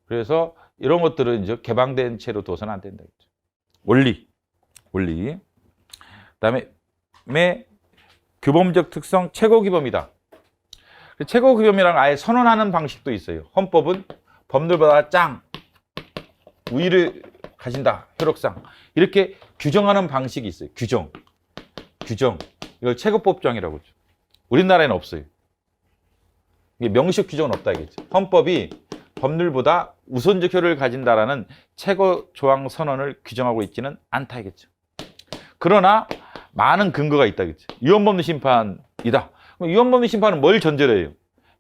그래서 이런 것들은 이제 개방된 채로 둬서는 안 된다. 원리. 그다음에 규범적 특성 최고규범이다. 최고규범이랑 아예 선언하는 방식도 있어요. 헌법은 법률보다 우위를 가진다. 효력상 이렇게 규정하는 방식이 있어요. 규정. 이걸 최고법정이라고 하죠. 우리나라에는 없어요. 이게 명식 규정은 없다 이겠죠. 헌법이 법률보다 우선적 효력을 가진다라는 최고 조항 선언을 규정하고 있지는 않다 이겠죠. 그러나 많은 근거가 있다겠죠. 위헌법리 심판이다. 그럼 위헌법리 심판은 뭘 전제로 해요?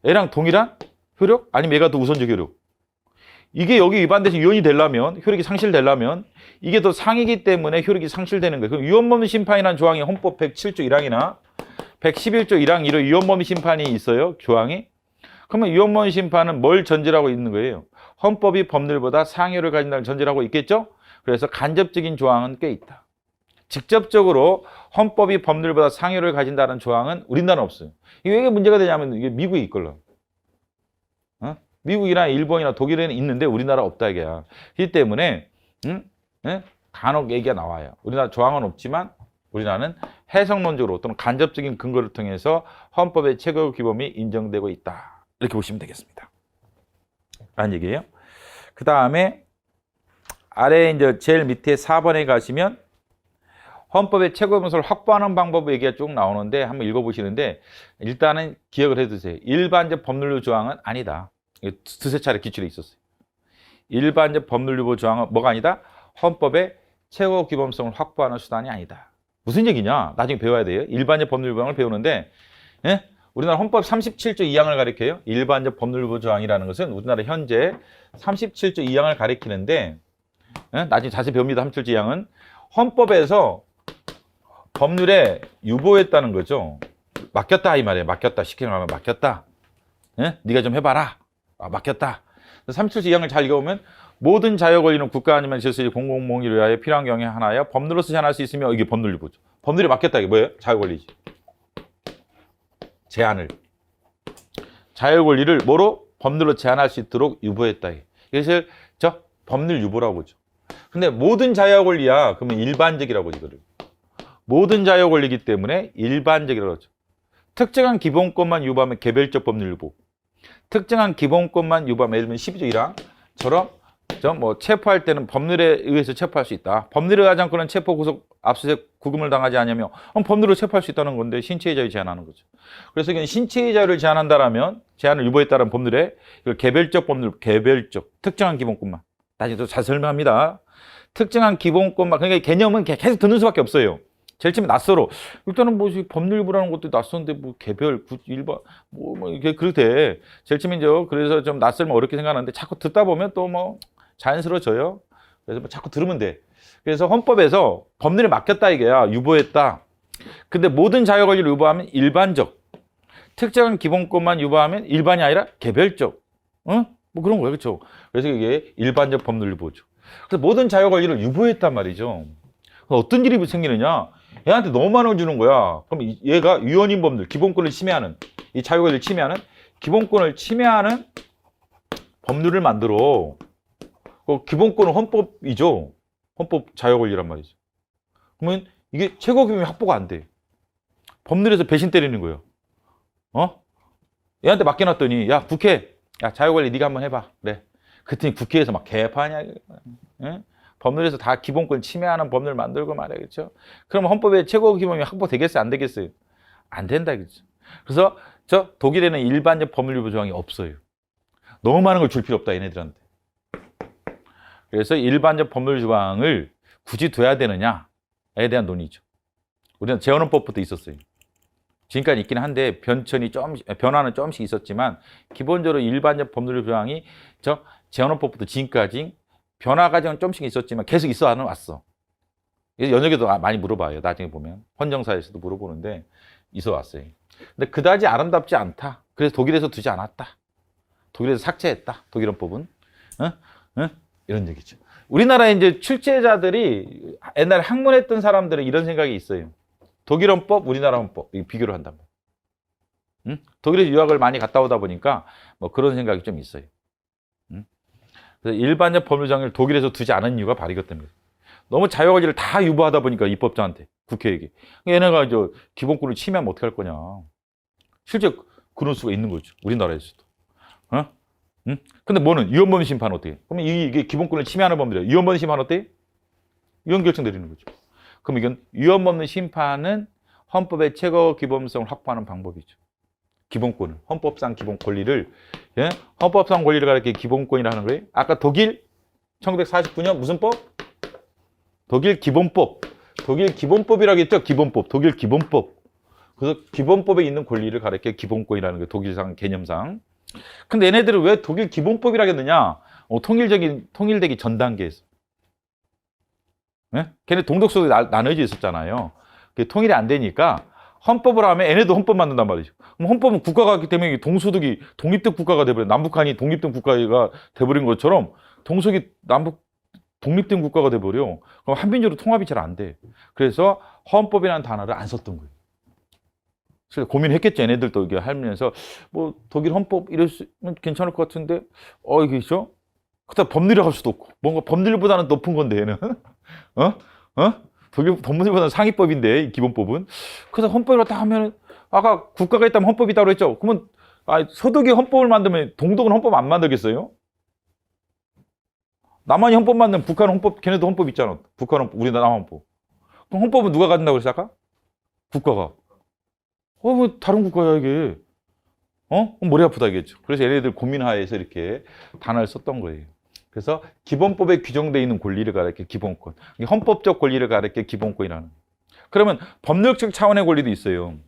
얘랑 동일한 효력? 아니면 얘가 더 우선적 효력? 이게 여기 위반돼서 위헌이 되려면, 효력이 상실되려면 이게 더 상이기 때문에 효력이 상실되는 거예요. 그럼 위헌법리 심판이라는 조항이 헌법 107조 1항이나 111조 1항 1호 위헌법리 심판이 있어요. 조항이. 그러면 위헌법리 심판은 뭘 전제로 하고 있는 거예요? 헌법이 법률보다 상효를 가진다는 전제로 하고 있겠죠? 그래서 간접적인 조항은 꽤 있다. 직접적으로 헌법이 법률보다 상효를 가진다는 조항은 우리나라는 없어요. 이게 왜 문제가 되냐면 이게 미국에 있걸로. 미국이나 일본이나 독일에는 있는데 우리나라 없다 이게야. 그렇기 때문에 간혹 얘기가 나와요. 우리나라 조항은 없지만 우리나라는 해석론적으로 또는 간접적인 근거를 통해서 헌법의 최고 규범이 인정되고 있다. 이렇게 보시면 되겠습니다. 라는 얘기예요. 그 다음에 아래 이제 제일 밑에 4번에 가시면 헌법의 최고범위를 확보하는 방법 얘기가 쭉 나오는데 한번 읽어보시는데 일단은 기억을 해두세요. 일반적 법률로 조항은 아니다. 두세 차례 기출에 있었어요. 일반적 법률로 조항은 뭐가 아니다? 헌법의 최고 규범성을 확보하는 수단이 아니다. 무슨 얘기냐? 나중에 배워야 돼요. 일반적 법률 조항을 배우는데 우리나라 헌법 37조 2항을 가리켜요. 일반적 법률 조항이라는 것은 우리나라 현재 37조 2항을 가리키는데 나중에 자세히 배웁니다. 37조 2항은 헌법에서 법률에 유보했다는 거죠. 맡겼다 이 말이에요. 맡겼다. 시키는 말 맡겼다. 예? 네가 좀 해봐라. 맡겼다. 377 이항을 잘 읽어보면 모든 자유 권리는 국가 아니면 질서의 공공몽위를 위하여 필요한 경우에 하나여 법률로서 제한할 수 있으며 이게 법률유보죠. 법률에 맡겼다 이게 뭐예요? 자유 권리지. 제한을. 자유 권리를 뭐로? 법률로 제한할 수 있도록 유보했다. 그래서 저 법률 유보라고 하죠. 근데 모든 자유 권리야. 그러면 일반적이라고 하죠. 이거를. 모든 자유 권리이기 때문에 일반적이라고 하죠. 특정한 기본권만 유보하면 개별적 법률 유보. 특정한 기본권만 유보하면 예를 들면 12조 1항처럼 뭐 체포할 때는 법률에 의해서 체포할 수 있다. 법률에 의하지 않고는 체포, 구속, 압수수색, 구금을 당하지 않으며 법률로 체포할 수 있다는 건데 신체의 자유 제한하는 거죠. 그래서 이건 신체의 자유를 제한한다라면 제한을 유보했다는 법률에 이걸 개별적 법률, 개별적 특정한 기본권만. 나중에 또 잘 설명합니다. 특정한 기본권만. 그러니까 개념은 계속 듣는 수밖에 없어요. 제일 처음에 낯설어. 일단은 뭐 법률유보라는 것도 낯선데 뭐 개별, 일반 뭐 이게 그렇대. 제일 처음에 이제 그래서 좀 낯설면 어렵게 생각하는데 자꾸 듣다 보면 또 뭐 자연스러워져요. 그래서 뭐 자꾸 들으면 돼. 그래서 헌법에서 법률에 맡겼다 이게야. 유보했다. 근데 모든 자유 권리를 유보하면 일반적. 특정한 기본권만 유보하면 일반이 아니라 개별적. 뭐 그런 거예요. 그렇죠? 그래서 이게 일반적 법률 유보죠. 그래서 모든 자유 권리를 유보했단 말이죠. 어떤 일이 생기느냐? 얘한테 너무 많은 걸 주는 거야. 그럼 얘가 위헌인 법률, 기본권을 침해하는, 이 자유 권리를 침해하는, 기본권을 침해하는 법률을 만들어. 기본권은 헌법이죠. 헌법 자유 권리란 말이죠. 그러면 이게 최고 규범이 확보가 안 돼. 법률에서 배신 때리는 거예요. 얘한테 맡겨놨더니 야 국회, 야 자유 권리 네가 한번 해봐. 그래. 그랬더니 국회에서 막 개파냐. 예? 법률에서 다 기본권 침해하는 법률 만들고 말이야. 그렇죠? 그럼 헌법의 최고 규범이 확보되겠어요? 안 되겠어요? 안 된다. 그렇죠? 그래서 독일에는 일반적 법률 조항이 없어요. 너무 많은 걸 줄 필요 없다. 얘네들한테. 그래서 일반적 법률 조항을 굳이 둬야 되느냐에 대한 논의죠. 우리는 재헌헌법부터 있었어요. 지금까지 있긴 한데 변화는 조금씩 있었지만 기본적으로 일반적 법률 조항이 재헌헌법부터 지금까지 변화 과정은 조금씩 있었지만 계속 있어 왔어. 연역에도 많이 물어봐요. 나중에 보면 헌정사에서도 물어보는데 있어 왔어요. 근데 그다지 아름답지 않다. 그래서 독일에서 두지 않았다. 독일에서 삭제했다. 독일 헌법은. 이런 얘기죠. 우리나라에 이제 출제자들이 옛날에 학문했던 사람들은 이런 생각이 있어요. 독일 헌법, 우리나라 헌법 비교를 한단 말이에요. 독일에 유학을 많이 갔다 오다 보니까 뭐 그런 생각이 좀 있어요. 그래서 일반적 법률정을 독일에서 두지 않은 이유가 바로 이것 때문에. 너무 자유 권리를 다 유보하다 보니까 입법자한테, 국회에게. 얘네가 기본권을 침해하면 어떡할 거냐. 실제 그럴 수가 있는 거죠. 우리나라에서도. 근데 뭐는 위헌범 심판 어떻게? 그러면 이게 기본권을 침해하는 범죄예요. 위헌범 심판 어때? 위헌 결정 내리는 거죠. 그럼 이건 위헌범 심판은 헌법의 최고 기본성을 확보하는 방법이죠. 기본권을, 헌법상 기본 권리를, 예? 헌법상 권리를 가리켜 기본권이라는 거예요. 아까 독일 1949년 무슨 법? 독일 기본법. 독일 기본법이라고 했죠. 기본법. 독일 기본법. 그래서 기본법에 있는 권리를 가리켜 기본권이라는 거예요. 독일상 개념상. 근데 얘네들은 왜 독일 기본법이라고 했느냐? 통일되기 전 단계에서. 예? 걔네 동독소득이 나눠져 있었잖아요. 그게 통일이 안 되니까 헌법을 하면 얘네도 헌법 만든단 말이죠. 그럼 헌법은 국가가 있기 때문에 동소득이 독립된 국가가 돼버려. 남북한이 독립된 국가가 돼버린 것처럼 동소득이 독립된 국가가 돼버려. 그럼 한민족으로 통합이 잘 안 돼. 그래서 헌법이라는 단어를 안 썼던 거예요. 그래서 고민했겠죠. 얘네들도 이게 하면서 뭐 독일 헌법 이랬으면 괜찮을 것 같은데 이게 있죠? 그렇다 법률이라고 할 수도 없고 뭔가 법률보다는 높은 건데 얘는 독일 법률보다는 상위법인데 기본법은. 그래서 헌법을 딱 하면 아까 국가가 있다면 헌법이 있다고 그랬죠. 그러면 서독이 헌법을 만들면 동독은 헌법 안 만들겠어요? 남한이 헌법 만들면 북한 헌법, 걔네도 헌법 있잖아. 북한 헌법, 우리나라 헌법. 그럼 헌법은 누가 가진다고 그랬어 아까? 국가가. 뭐 다른 국가야 이게. 머리 아프다 이겠죠. 그래서 얘네들 고민하에서 이렇게 단어를 썼던 거예요. 그래서 기본법에 규정되어 있는 권리를 가리켜 기본권. 헌법적 권리를 가리켜 기본권이라는. 그러면 법률적 차원의 권리도 있어요.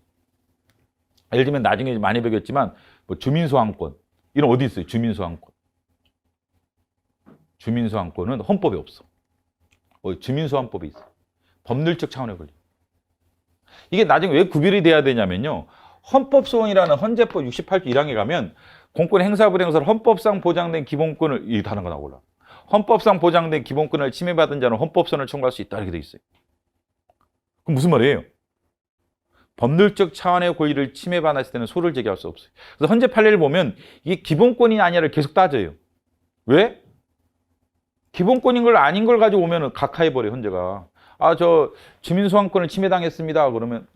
예를 들면 나중에 많이 배웠지만 뭐 주민소환권. 이런 어디 있어요? 주민소환권. 주민소환권은 헌법에 없어. 주민소환법에 있어. 법률적 차원의 권리. 이게 나중에 왜 구별이 돼야 되냐면요. 헌법소원이라는 헌재법 68조 1항에 가면 공권 행사 불행사로 헌법상 보장된 기본권을 이 단어가 나올라. 헌법상 보장된 기본권을 침해받은 자는 헌법소원을 청구할 수 있다 이렇게 돼 있어요. 그럼 무슨 말이에요? 법률적 차원의 권리를 침해받았을 때는 소를 제기할 수 없어요. 그래서 헌재 판례를 보면 이게 기본권이 아니냐를 계속 따져요. 왜? 기본권인 걸 아닌 걸 가지고 오면은 각하해버려요, 헌재가. 아, 저 주민소환권을 침해당했습니다. 그러면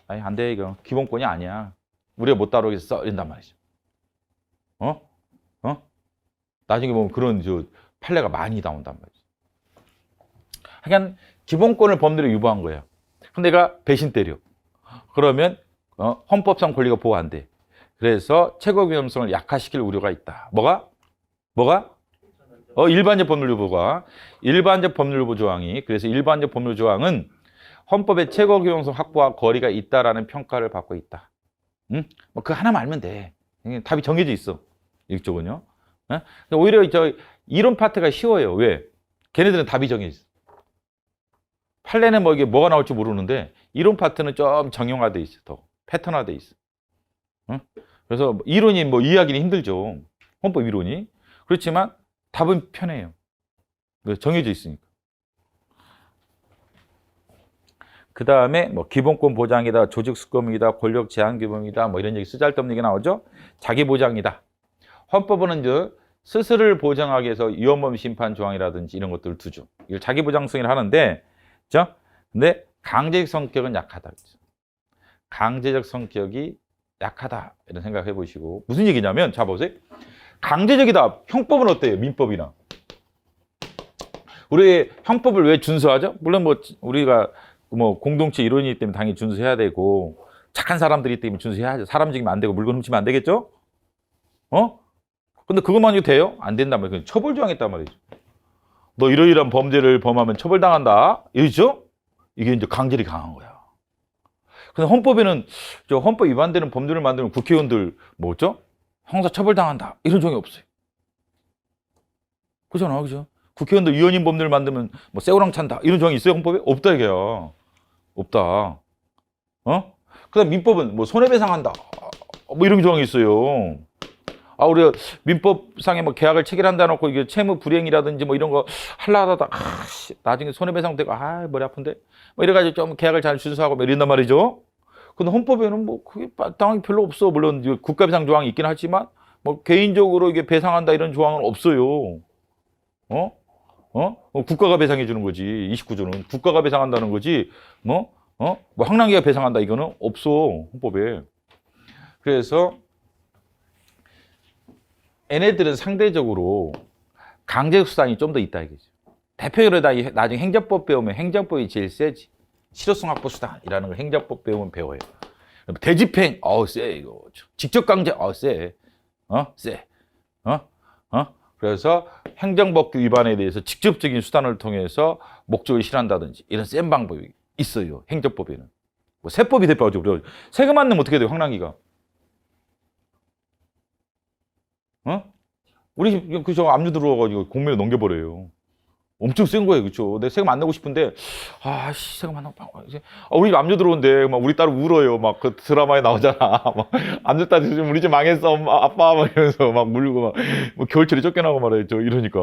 아니, 안 돼, 이거. 기본권이 아니야. 우리가 못 다루겠어. 이런단 말이죠. 나중에 보면 그런 저 판례가 많이 나온단 말이죠. 하여간 기본권을 법률에 유보한 거예요. 근데 내가 배신 때려. 그러면 헌법상 권리가 보호 안 돼. 그래서 최고 위험성을 약화시킬 우려가 있다. 뭐가? 일반적 법률유보가. 일반적 법률유보 조항이. 그래서 일반적 법률 조항은 헌법의 최고 위험성 확보와 거리가 있다라는 평가를 받고 있다. 뭐 그 하나만 알면 돼. 답이 정해져 있어. 이쪽은요. 오히려 저 이론 파트가 쉬워요. 왜? 걔네들은 답이 정해져 있어. 판례는 뭐 이게 뭐가 나올지 모르는데 이론 파트는 좀 정형화돼 있어. 더 패턴화돼 있어. 그래서 이론이 뭐 이해하기는 힘들죠. 헌법 이론이. 그렇지만 답은 편해요. 정해져 있으니까. 그 다음에 뭐 기본권 보장이다, 조직 수권이다, 권력 제한 규범이다, 뭐 이런 얘기 쓰잘데없는 얘기 나오죠. 자기 보장이다. 헌법은 이제 스스로를 보장하기 위해서 위헌범 심판 조항이라든지 이런 것들을 두죠. 이걸 자기 보장성이라 하는데, 그죠? 근데 강제적 성격은 약하다. 그렇죠? 강제적 성격이 약하다. 이런 생각해 보시고. 무슨 얘기냐면, 자 보세요. 강제적이다. 형법은 어때요? 민법이나. 우리 형법을 왜 준수하죠? 물론 뭐 우리가 뭐 공동체 이론이기 때문에 당연히 준수해야 되고, 착한 사람들이기 때문에 준수해야죠. 사람 죽이면 안 되고 물건 훔치면 안 되겠죠? 근데 그것만 해도 돼요? 안 된단 말이에요. 처벌 조항했단 말이죠. 너 이러이러한 범죄를 범하면 처벌당한다. 이러죠? 이게 이제 강제력이 강한 거야. 근데 헌법에는 저 헌법 위반되는 법률을 만들면 국회의원들 뭐죠? 형사 처벌당한다. 이런 조항이 없어요. 그잖아, 그죠? 국회의원들 위헌인 법률을 만들면 뭐 쇠고랑 찬다. 이런 조항이 있어요, 헌법에? 없다, 이게야. 없다. 그다음 민법은 뭐 손해배상한다. 뭐 이런 조항이 있어요. 아, 우리가 민법상에 뭐 계약을 체결한다 놓고 이게 채무 불이행이라든지 뭐 이런 거 하려다 나중에 손해배상 되고 머리 아픈데 뭐 이래가지고 좀 계약을 잘 준수하고 뭐 이런단 말이죠. 근데 헌법에는 뭐 그게 마땅한 게 별로 없어. 물론 국가배상 조항이 있긴 하지만 뭐 개인적으로 이게 배상한다 이런 조항은 없어요. 국가가 배상해 주는 거지. 29조는 국가가 배상한다는 거지. 뭐 황랑기가 배상한다 이거는 없어 헌법에. 그래서 얘네들은 상대적으로 강제적 수단이 좀 더 있다 이거죠. 대표적으로 나중에 행정법 배우면 행정법이 제일 세지. 실효성 확보 수단이라는 걸 행정법 배우면 배워요. 대집행, 세 이거. 직접 강제, 세. 세. 그래서 행정법 위반에 대해서 직접적인 수단을 통해서 목적을 실현한다든지 이런 센 방법이 있어요. 행정법에는. 뭐 세법이 대표적으로 세금 안 내면 어떻게 돼요? 황랑기가. 우리 그저 압류 들어와가지고 공면에 넘겨버려요. 엄청 센 거예요, 그렇죠? 내가 세금 안 내고 싶은데 세금 안 내고 우리 압류 들어온대. 막 우리 딸 울어요. 막 그 드라마에 나오잖아. 막 압류 딸 지금 우리 집 망했어, 엄마, 아빠 막 이러면서 막 물고 막 뭐 겨울철에 쫓겨나고 말이죠. 이러니까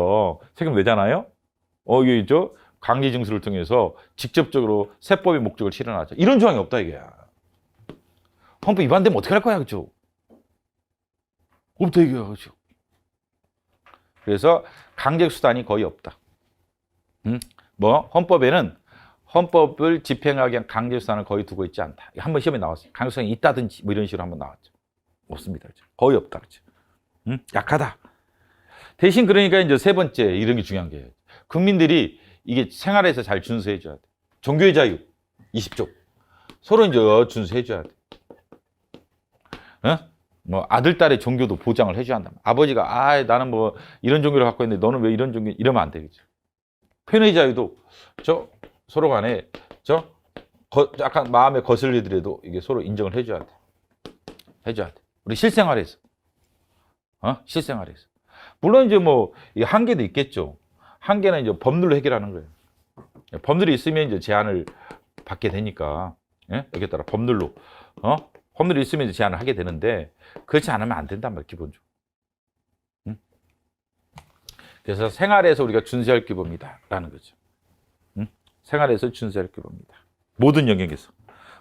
세금 내잖아요. 이게 있죠? 강제 징수를 통해서 직접적으로 세법의 목적을 실현하죠. 이런 조항이 없다 이게. 헌법 위반되면 어떻게 할 거야, 그렇죠? 없다 이게, 그렇죠? 그래서 강제 수단이 거의 없다. 헌법에는 헌법을 집행하기 위한 강제 수단을 거의 두고 있지 않다. 한번 시험에 나왔어요. 강제 수단이 있다든지 뭐 이런 식으로 한번 나왔죠. 없습니다. 그렇죠? 거의 없다. 그렇죠? 약하다. 대신 그러니까 이제 세 번째 이런 게 중요한 게 국민들이 이게 생활에서 잘 준수해 줘야 돼. 종교의 자유 20조. 서로 이제 준수해 줘야 돼. 뭐 아들 딸의 종교도 보장을 해줘야 한다. 아버지가 나는 뭐 이런 종교를 갖고 있는데 너는 왜 이런 종교 이러면 안 되겠죠. 표현의 자유도 서로 간에 약간 마음에 거슬리더라도 이게 서로 인정을 해줘야 돼. 해줘야 돼. 우리 실생활에서. 실생활에서. 물론 이제 뭐 한계도 있겠죠. 한계는 이제 법률로 해결하는 거예요. 법률이 있으면 이제 제한을 받게 되니까 여기에 따라 법률로 법률이 있으면 제한을 하게 되는데 그렇지 않으면 안 된단 말이에요, 기본적으로. 응? 그래서 생활에서 우리가 준수할 규범이다라는 거죠. 응? 생활에서 준수할 규범이다. 모든 영역에서,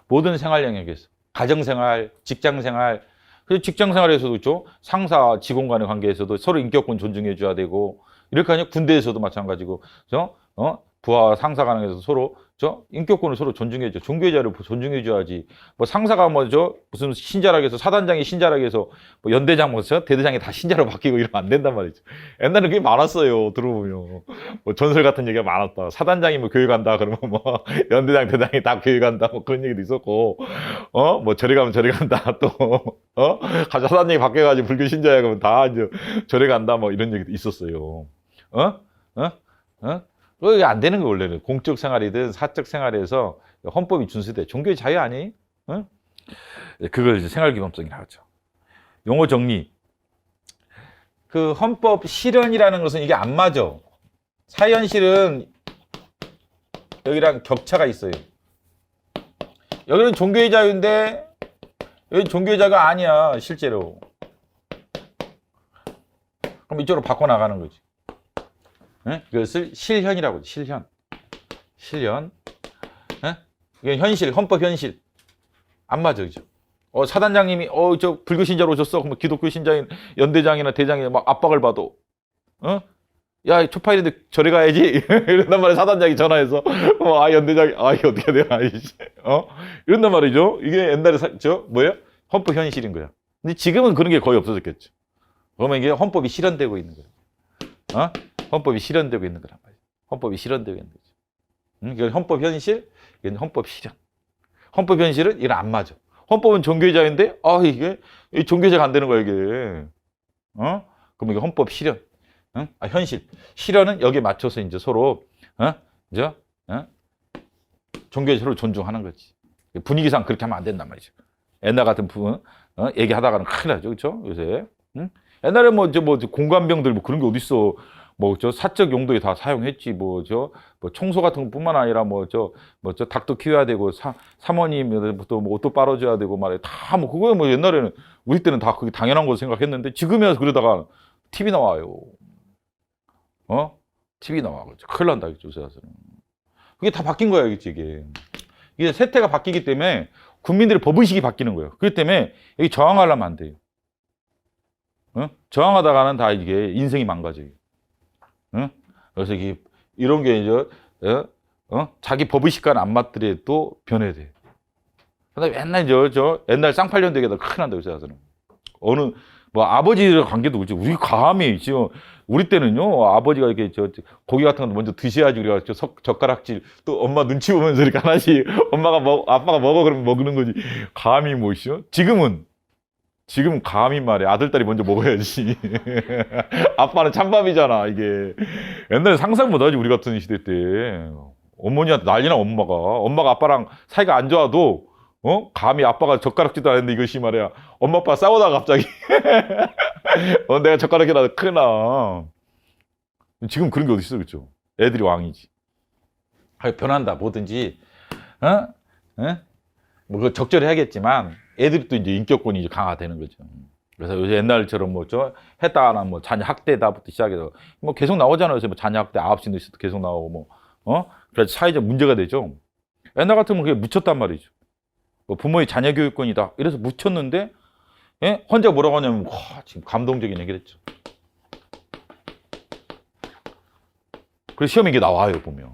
모든 생활 영역에서, 가정생활, 직장생활, 그리고 직장생활에서도 있죠. 상사, 직원 간의 관계에서도 서로 인격권 존중해 줘야 되고, 이렇게 하냐 군대에서도 마찬가지고, 부하와 상사 간에서 서로 인격권을 서로 존중해 줘. 종교자를 존중해 줘야지. 뭐 상사가 무슨 신자라고 해서 사단장이 신자라고 해서 뭐 연대장 대대장이 다 신자로 바뀌고 이러면 안 된단 말이죠. 옛날에 그게 많았어요. 들어보면 뭐 전설 같은 얘기가 많았다. 사단장이 뭐 교회 간다 그러면 뭐 연대장 대장이 다 교회 간다 뭐 그런 얘기도 있었고, 뭐 절에 가면 절에 간다 또 사단장이 바뀌어가지고 불교 신자야 그러면 다 이제 절에 간다 뭐 이런 얘기도 있었어요. 그게 안 되는 거 원래는 공적 생활이든 사적 생활에서 헌법이 준수돼. 종교의 자유 아니? 응? 그걸 이제 생활기본성이라고 하죠. 용어 정리. 그 헌법 실현이라는 것은 이게 안 맞아. 사현실은 여기랑 격차가 있어요. 여기는 종교의 자유인데 여기 종교의 자유가 아니야 실제로. 그럼 이쪽으로 바꿔 나가는 거지. 네? 이것을 실현이라고 하죠. 실현. 실현. 네? 이게 현실, 헌법 현실. 안 맞아, 그죠? 사단장님이, 저 불교 신자로 오셨어. 그럼 기독교 신자인 연대장이나 대장이 막 압박을 받아. 야, 초파일인데 절에 가야지. 이런단 말이야, 사단장이 전화해서. 연대장이, 어떻게 해야 되나, 이런단 말이죠. 이게 옛날에, 뭐야? 헌법 현실인 거야. 근데 지금은 그런 게 거의 없어졌겠죠. 그러면 이게 헌법이 실현되고 있는 거야. 헌법이 실현되고 있는 거란 말이에요. 헌법이 실현되고 있는 거죠. 이건 헌법 현실, 이건 헌법 실현. 헌법 현실은 이건 안 맞아. 헌법은 종교의 자유인데, 이게 종교제가 안 되는 거야, 이게. 그럼 이게 헌법 실현. 현실. 실현은 여기에 맞춰서 이제 서로, 종교의 서로 존중하는 거지. 분위기상 그렇게 하면 안 된단 말이죠. 옛날 같은 얘기하다가는 큰일 나죠, 그렇죠? 요새. 옛날에 뭐 공관병들 뭐 그런 게 어딨어. 사적 용도에 다 사용했지. 청소 같은 것뿐만 아니라 닭도 키워야 되고, 사모님도 뭐 옷도 빨아줘야 되고 말이야. 다 그거야 옛날에는, 우리 때는 다 그게 당연한 거 생각했는데, 지금이야 그러다가 TV 나와요. TV 나와. 큰일 난다, 요새 와서는. 그게 다 바뀐 거야, 이게. 이게 세태가 바뀌기 때문에 국민들의 법의식이 바뀌는 거예요. 그렇기 때문에 여기 저항하려면 안 돼요. 저항하다가는 다 이게 인생이 망가져요. 그래서 이런 게 이제 자기 법의식과는 안 맞더라도 변해야 돼. 근데 맨날 옛날 쌍팔년 되게 큰일 난다 요새 와서는. 아버지랑 관계도 그렇지. 우리 감히 지금 우리 때는요 아버지가 이렇게 고기 같은 거 먼저 드셔야지 우리가 젓가락질 또 엄마 눈치 보면서 이렇게 하나씩 아빠가 먹어 그러면 먹는 거지. 감히 지금은 감히 말이야. 아들딸이 먼저 먹어야지. 아빠는 찬밥이잖아, 이게. 옛날에 상상 못하지, 우리 같은 시대 때. 어머니한테 난리나, 엄마가 아빠랑 사이가 안 좋아도, 감히 아빠가 젓가락질도 안 했는데 이것이 말이야. 엄마, 아빠 싸우다가 갑자기. 내가 젓가락이라도 큰일 나. 지금 그런 게 어디 있어, 그쵸? 애들이 왕이지. 변한다, 뭐든지. 그 적절히 해야겠지만, 애들이 또 이제 인격권이 이제 강화되는 거죠. 그래서 요새 옛날처럼 했다가나 자녀 학대다부터 시작해서 계속 나오잖아요. 요새 자녀 학대 9시 늦어도 계속 나오고 그래서 사회적 문제가 되죠. 옛날 같으면 그게 묻혔단 말이죠. 부모의 자녀 교육권이다. 이래서 묻혔는데, 혼자 뭐라고 하냐면, 지금 감동적인 얘기를 했죠. 그래서 시험에 이게 나와요, 보면.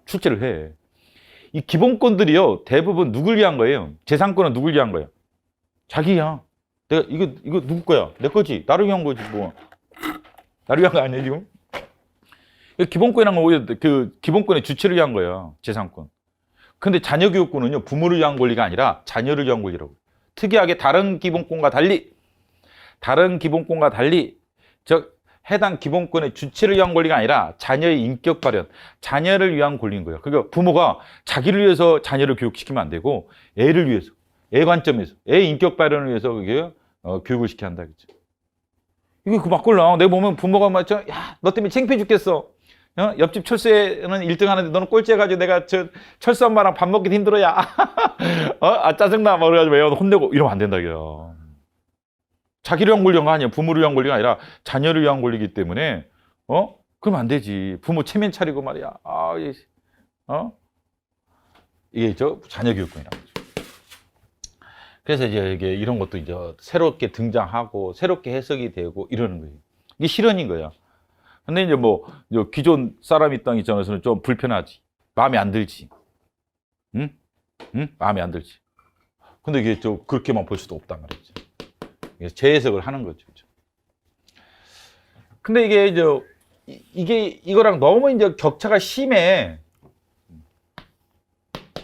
출제를 해. 이 기본권들이요, 대부분 누굴 위한 거예요? 재산권은 누굴 위한 거예요? 자기야. 내가 이거 누구 거야? 내 거지. 나를 위한 거지 뭐. 나를 위한 거 아니야 지금? 기본권이란 건 오히려 그 기본권의 주체를 위한 거야. 재산권. 근데 자녀 교육권은요 부모를 위한 권리가 아니라 자녀를 위한 권리라고. 특이하게 다른 기본권과 달리 해당 기본권의 주체를 위한 권리가 아니라 자녀의 인격 발현, 자녀를 위한 권리인 거예요. 그러니까 부모가 자기를 위해서 자녀를 교육시키면 안 되고 애를 위해서, 애 관점에서, 애 인격 발현을 위해서 그게 교육을 시켜야 한다. 그죠? 이게 맞걸랑 내가 보면 부모가 야, 너 때문에 창피해 죽겠어. 옆집 철수에는 1등 하는데 너는 꼴찌 해가지고 내가 저 철수 엄마랑 밥 먹기 힘들어야. 짜증나. 막 그래가지고 왜 혼내고 이러면 안 된다, 이게요. 자기를 위한 권리가 아니야. 부모를 위한 권리가 아니라 자녀를 위한 권리이기 때문에, 그러면 안 되지. 부모 체면 차리고 말이야. 이게 자녀 교육권이라고 하죠. 그래서 이제 이게 이런 것도 이제 새롭게 등장하고 새롭게 해석이 되고 이러는 거예요. 이게 실현인 거야. 근데 이제 뭐 기존 사람 입장 입장에서는 좀 불편하지. 마음에 안 들지. 응? 마음에 안 들지. 근데 이게 그렇게만 볼 수도 없단 말이죠. 재해석을 하는 거죠. 근데 이게 이거랑 너무 이제 격차가 심해.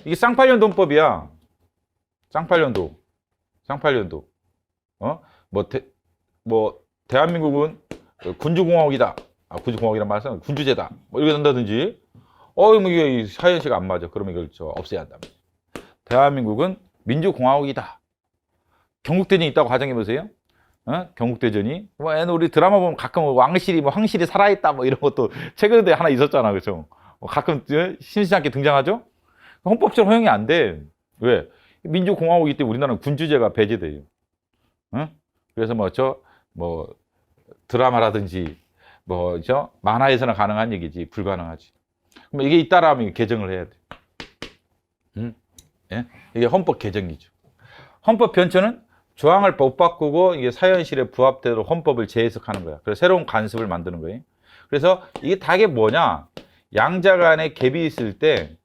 이게 쌍팔년도 헌법이야. 쌍팔년도. 대한민국은 군주공화국이다. 군주공화국이란 말은 군주제다. 뭐 이렇게 된다든지. 뭐 이게 사현시가 안 맞아. 그러면 이걸 없애야 한다. 대한민국은 민주공화국이다. 경국대전이 있다고 가정해 보세요. 경국대전이. 우리 드라마 보면 가끔 왕실이, 황실이 살아있다. 뭐 이런 것도 최근에 하나 있었잖아. 그죠? 가끔 심심치 않게 등장하죠? 헌법적으로 허용이 안 돼. 왜? 민주공화국이기 때문에 우리나라는 군주제가 배제돼요. 그래서 드라마라든지 만화에서는 가능한 얘기지 불가능하지. 그럼 이게 있다라면 개정을 해야 돼. 예? 이게 헌법 개정이죠. 헌법 변천은 조항을 못 바꾸고 이게 사현실에 부합되도록 헌법을 재해석하는 거야. 그래서 새로운 관습을 만드는 거예요. 그래서 이게 다 뭐냐? 양자 간에 갭이 있을 때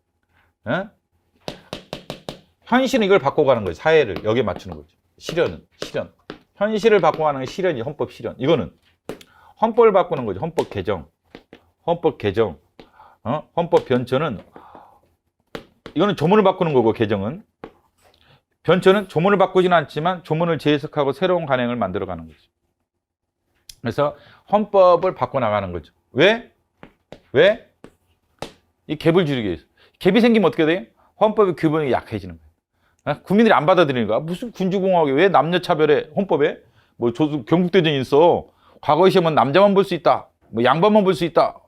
현실은 이걸 바꿔가는 거지. 사회를 여기에 맞추는 거지. 실현. 현실을 바꿔가는 게 실현이 헌법 실현. 이거는 헌법을 바꾸는 거지. 헌법 개정. 헌법 변천은 이거는 조문을 바꾸는 거고, 개정은. 변천은 조문을 바꾸지는 않지만 조문을 재해석하고 새로운 관행을 만들어가는 거죠. 그래서 헌법을 바꿔나가는 거죠. 왜? 이 갭을 줄이기 위해서. 갭이 생기면 어떻게 돼요? 헌법의 규범이 약해지는 거예요. 국민들이 안 받아들이는 거야. 무슨 군주공화국이 왜 남녀차별에 헌법에 경국대전이 있어. 과거의 시험은 남자만 볼 수 있다. 양반만 볼 수 있다.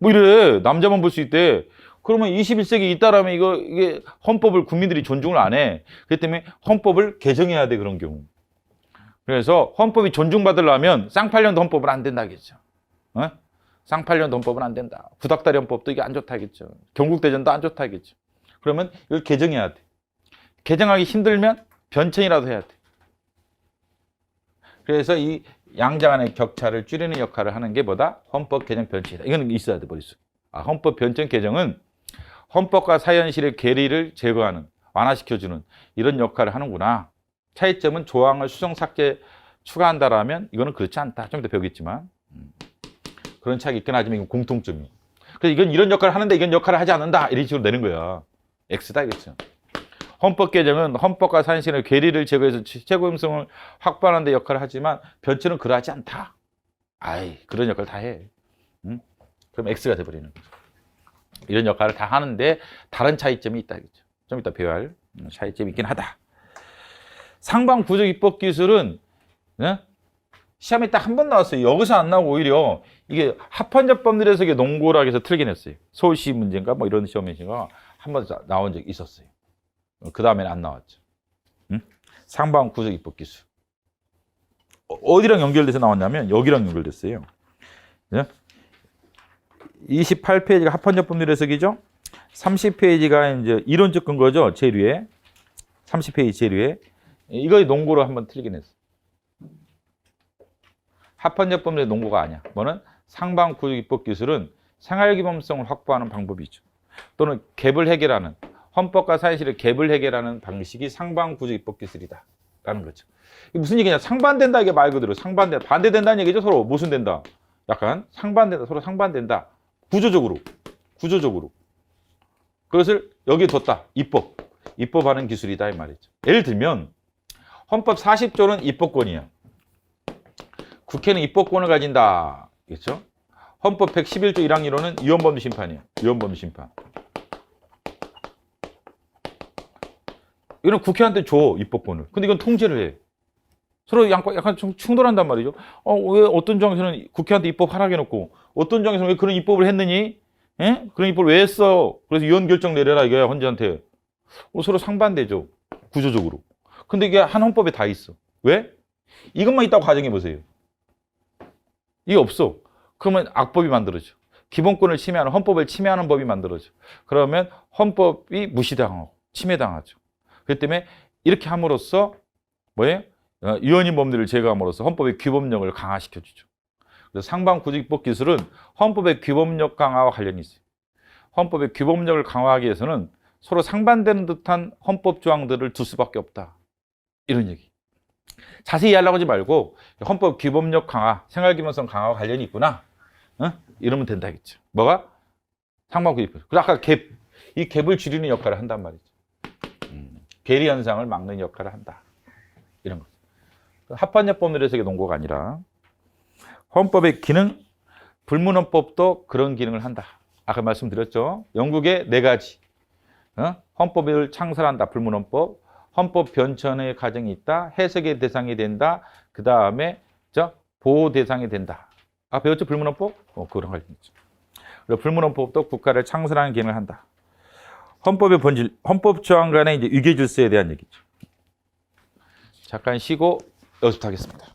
이래. 남자만 볼 수 있대. 그러면 21세기 있다라면 이게 헌법을 국민들이 존중을 안 해. 그렇기 때문에 헌법을 개정해야 돼, 그런 경우. 그래서 헌법이 존중받으려면 쌍팔년도 헌법은 안 된다겠죠. 쌍팔년도 헌법은 안 된다. 구닥다리 헌법도 이게 안 좋다겠죠. 경국대전도 안 좋다겠죠. 그러면 이걸 개정해야 돼. 개정하기 힘들면 변천이라도 해야 돼. 그래서 이 양자 간의 격차를 줄이는 역할을 하는 게 뭐다? 헌법 개정 변천이다. 이거는 있어야 돼, 머릿속에. 헌법 변천 개정은 헌법과 사현실의 괴리를 제거하는, 완화시켜주는 이런 역할을 하는구나. 차이점은 조항을 수정, 삭제, 추가한다라면 이거는 그렇지 않다. 좀 이따 배우겠지만. 그런 차이가 있긴 하지만 이건 공통점이에요. 그래서 이건 이런 역할을 하는데 이건 역할을 하지 않는다. 이런 식으로 내는 거야. X다, 이겠죠. 헌법 개정은 헌법과 사현실의 괴리를 제거해서 최고임성을 확보하는 데 역할을 하지만 변천은 그러하지 않다. 그런 역할을 다 해. 그럼 X가 돼버리는 거죠. 이런 역할을 다 하는데 다른 차이점이 있다, 이거죠. 좀 이따 배워야 할 차이점이 있긴 하다. 상방 구적 입법 기술은 시험에 딱 한 번 나왔어요. 여기서 안 나오고 오히려 이게 합헌제법률에서 이게 농고락에서 틀긴 했어요. 서울시 문제인가 이런 시험에가 한 번 나온 적이 있었어요. 그 다음에는 안 나왔죠. 상방 구적 입법 기술. 어디랑 연결돼서 나왔냐면 여기랑 연결됐어요. 28페이지가 합헌제법률 해석이죠. 30페이지가 이제 이론적 근거죠. 제일 위에. 30페이지 제일 위에. 이거 농고로 한번 틀긴 했어. 합헌제법률의 농고가 아니야. 뭐는 상방 구적 입법 기술은 생활기범성을 확보하는 방법이죠. 또는 갭을 해결하는, 헌법과 사실의 갭을 해결하는 방식이 상방 구적 입법 기술이다 라는 거죠. 이게 무슨 얘기냐? 상반된다, 이게 말 그대로. 상반된다. 반대된다는 얘기죠. 서로 모순된다. 약간 상반된다. 서로 상반된다. 구조적으로. 그것을 여기에 뒀다. 입법하는 기술이다, 이 말이죠. 예를 들면 헌법 40조는 입법권이야. 국회는 입법권을 가진다. 그렇죠? 헌법 111조 1항 1호는 위헌범죄 심판이야. 위헌범죄 심판. 이건 국회한테 줘, 입법권을. 근데 이건 통제를 해. 서로 약간 좀 충돌한단 말이죠. 왜 어떤 조항에서는 국회한테 입법 하락해놓고 어떤 조항에서는 왜 그런 입법을 했느니? 예? 그럼 이걸 왜 했어? 그래서 이혼 결정 내려라 이거야 헌재한테. 서로 상반되죠. 구조적으로. 근데 이게 한 헌법에 다 있어. 왜? 이것만 있다고 가정해 보세요. 이게 없어. 그러면 악법이 만들어져. 기본권을 침해하는 헌법을 침해하는 법이 만들어져. 그러면 헌법이 무시당하고 침해당하죠. 그렇기 때문에 이렇게 함으로써 뭐예요? 유언인 범죄를 제거함으로써 헌법의 규범력을 강화시켜주죠. 그래서 상방구직법 기술은 헌법의 규범력 강화와 관련이 있어요. 헌법의 규범력을 강화하기 위해서는 서로 상반되는 듯한 헌법 조항들을 둘 수밖에 없다. 이런 얘기. 자세히 하려고 하지 말고 헌법 규범력 강화, 생활기본성 강화와 관련이 있구나. 이러면 된다겠죠. 뭐가? 상방구직법. 그래서 아까 갭, 이 갭을 줄이는 역할을 한단 말이죠. 괴리 현상을 막는 역할을 한다. 이런 거. 합헌여법률에서의 논거가 아니라 헌법의 기능, 불문헌법도 그런 기능을 한다. 아까 말씀드렸죠. 영국의 4가지. 헌법을 창설한다. 불문헌법. 헌법 변천의 과정이 있다. 해석의 대상이 된다. 그 다음에 보호 대상이 된다. 배웠죠? 불문헌법? 그런 관련이 있죠. 그리고 불문헌법도 국가를 창설하는 기능을 한다. 헌법의 본질, 헌법 조항 간의 이제 위계 질서에 대한 얘기죠. 잠깐 쉬고 연습하겠습니다.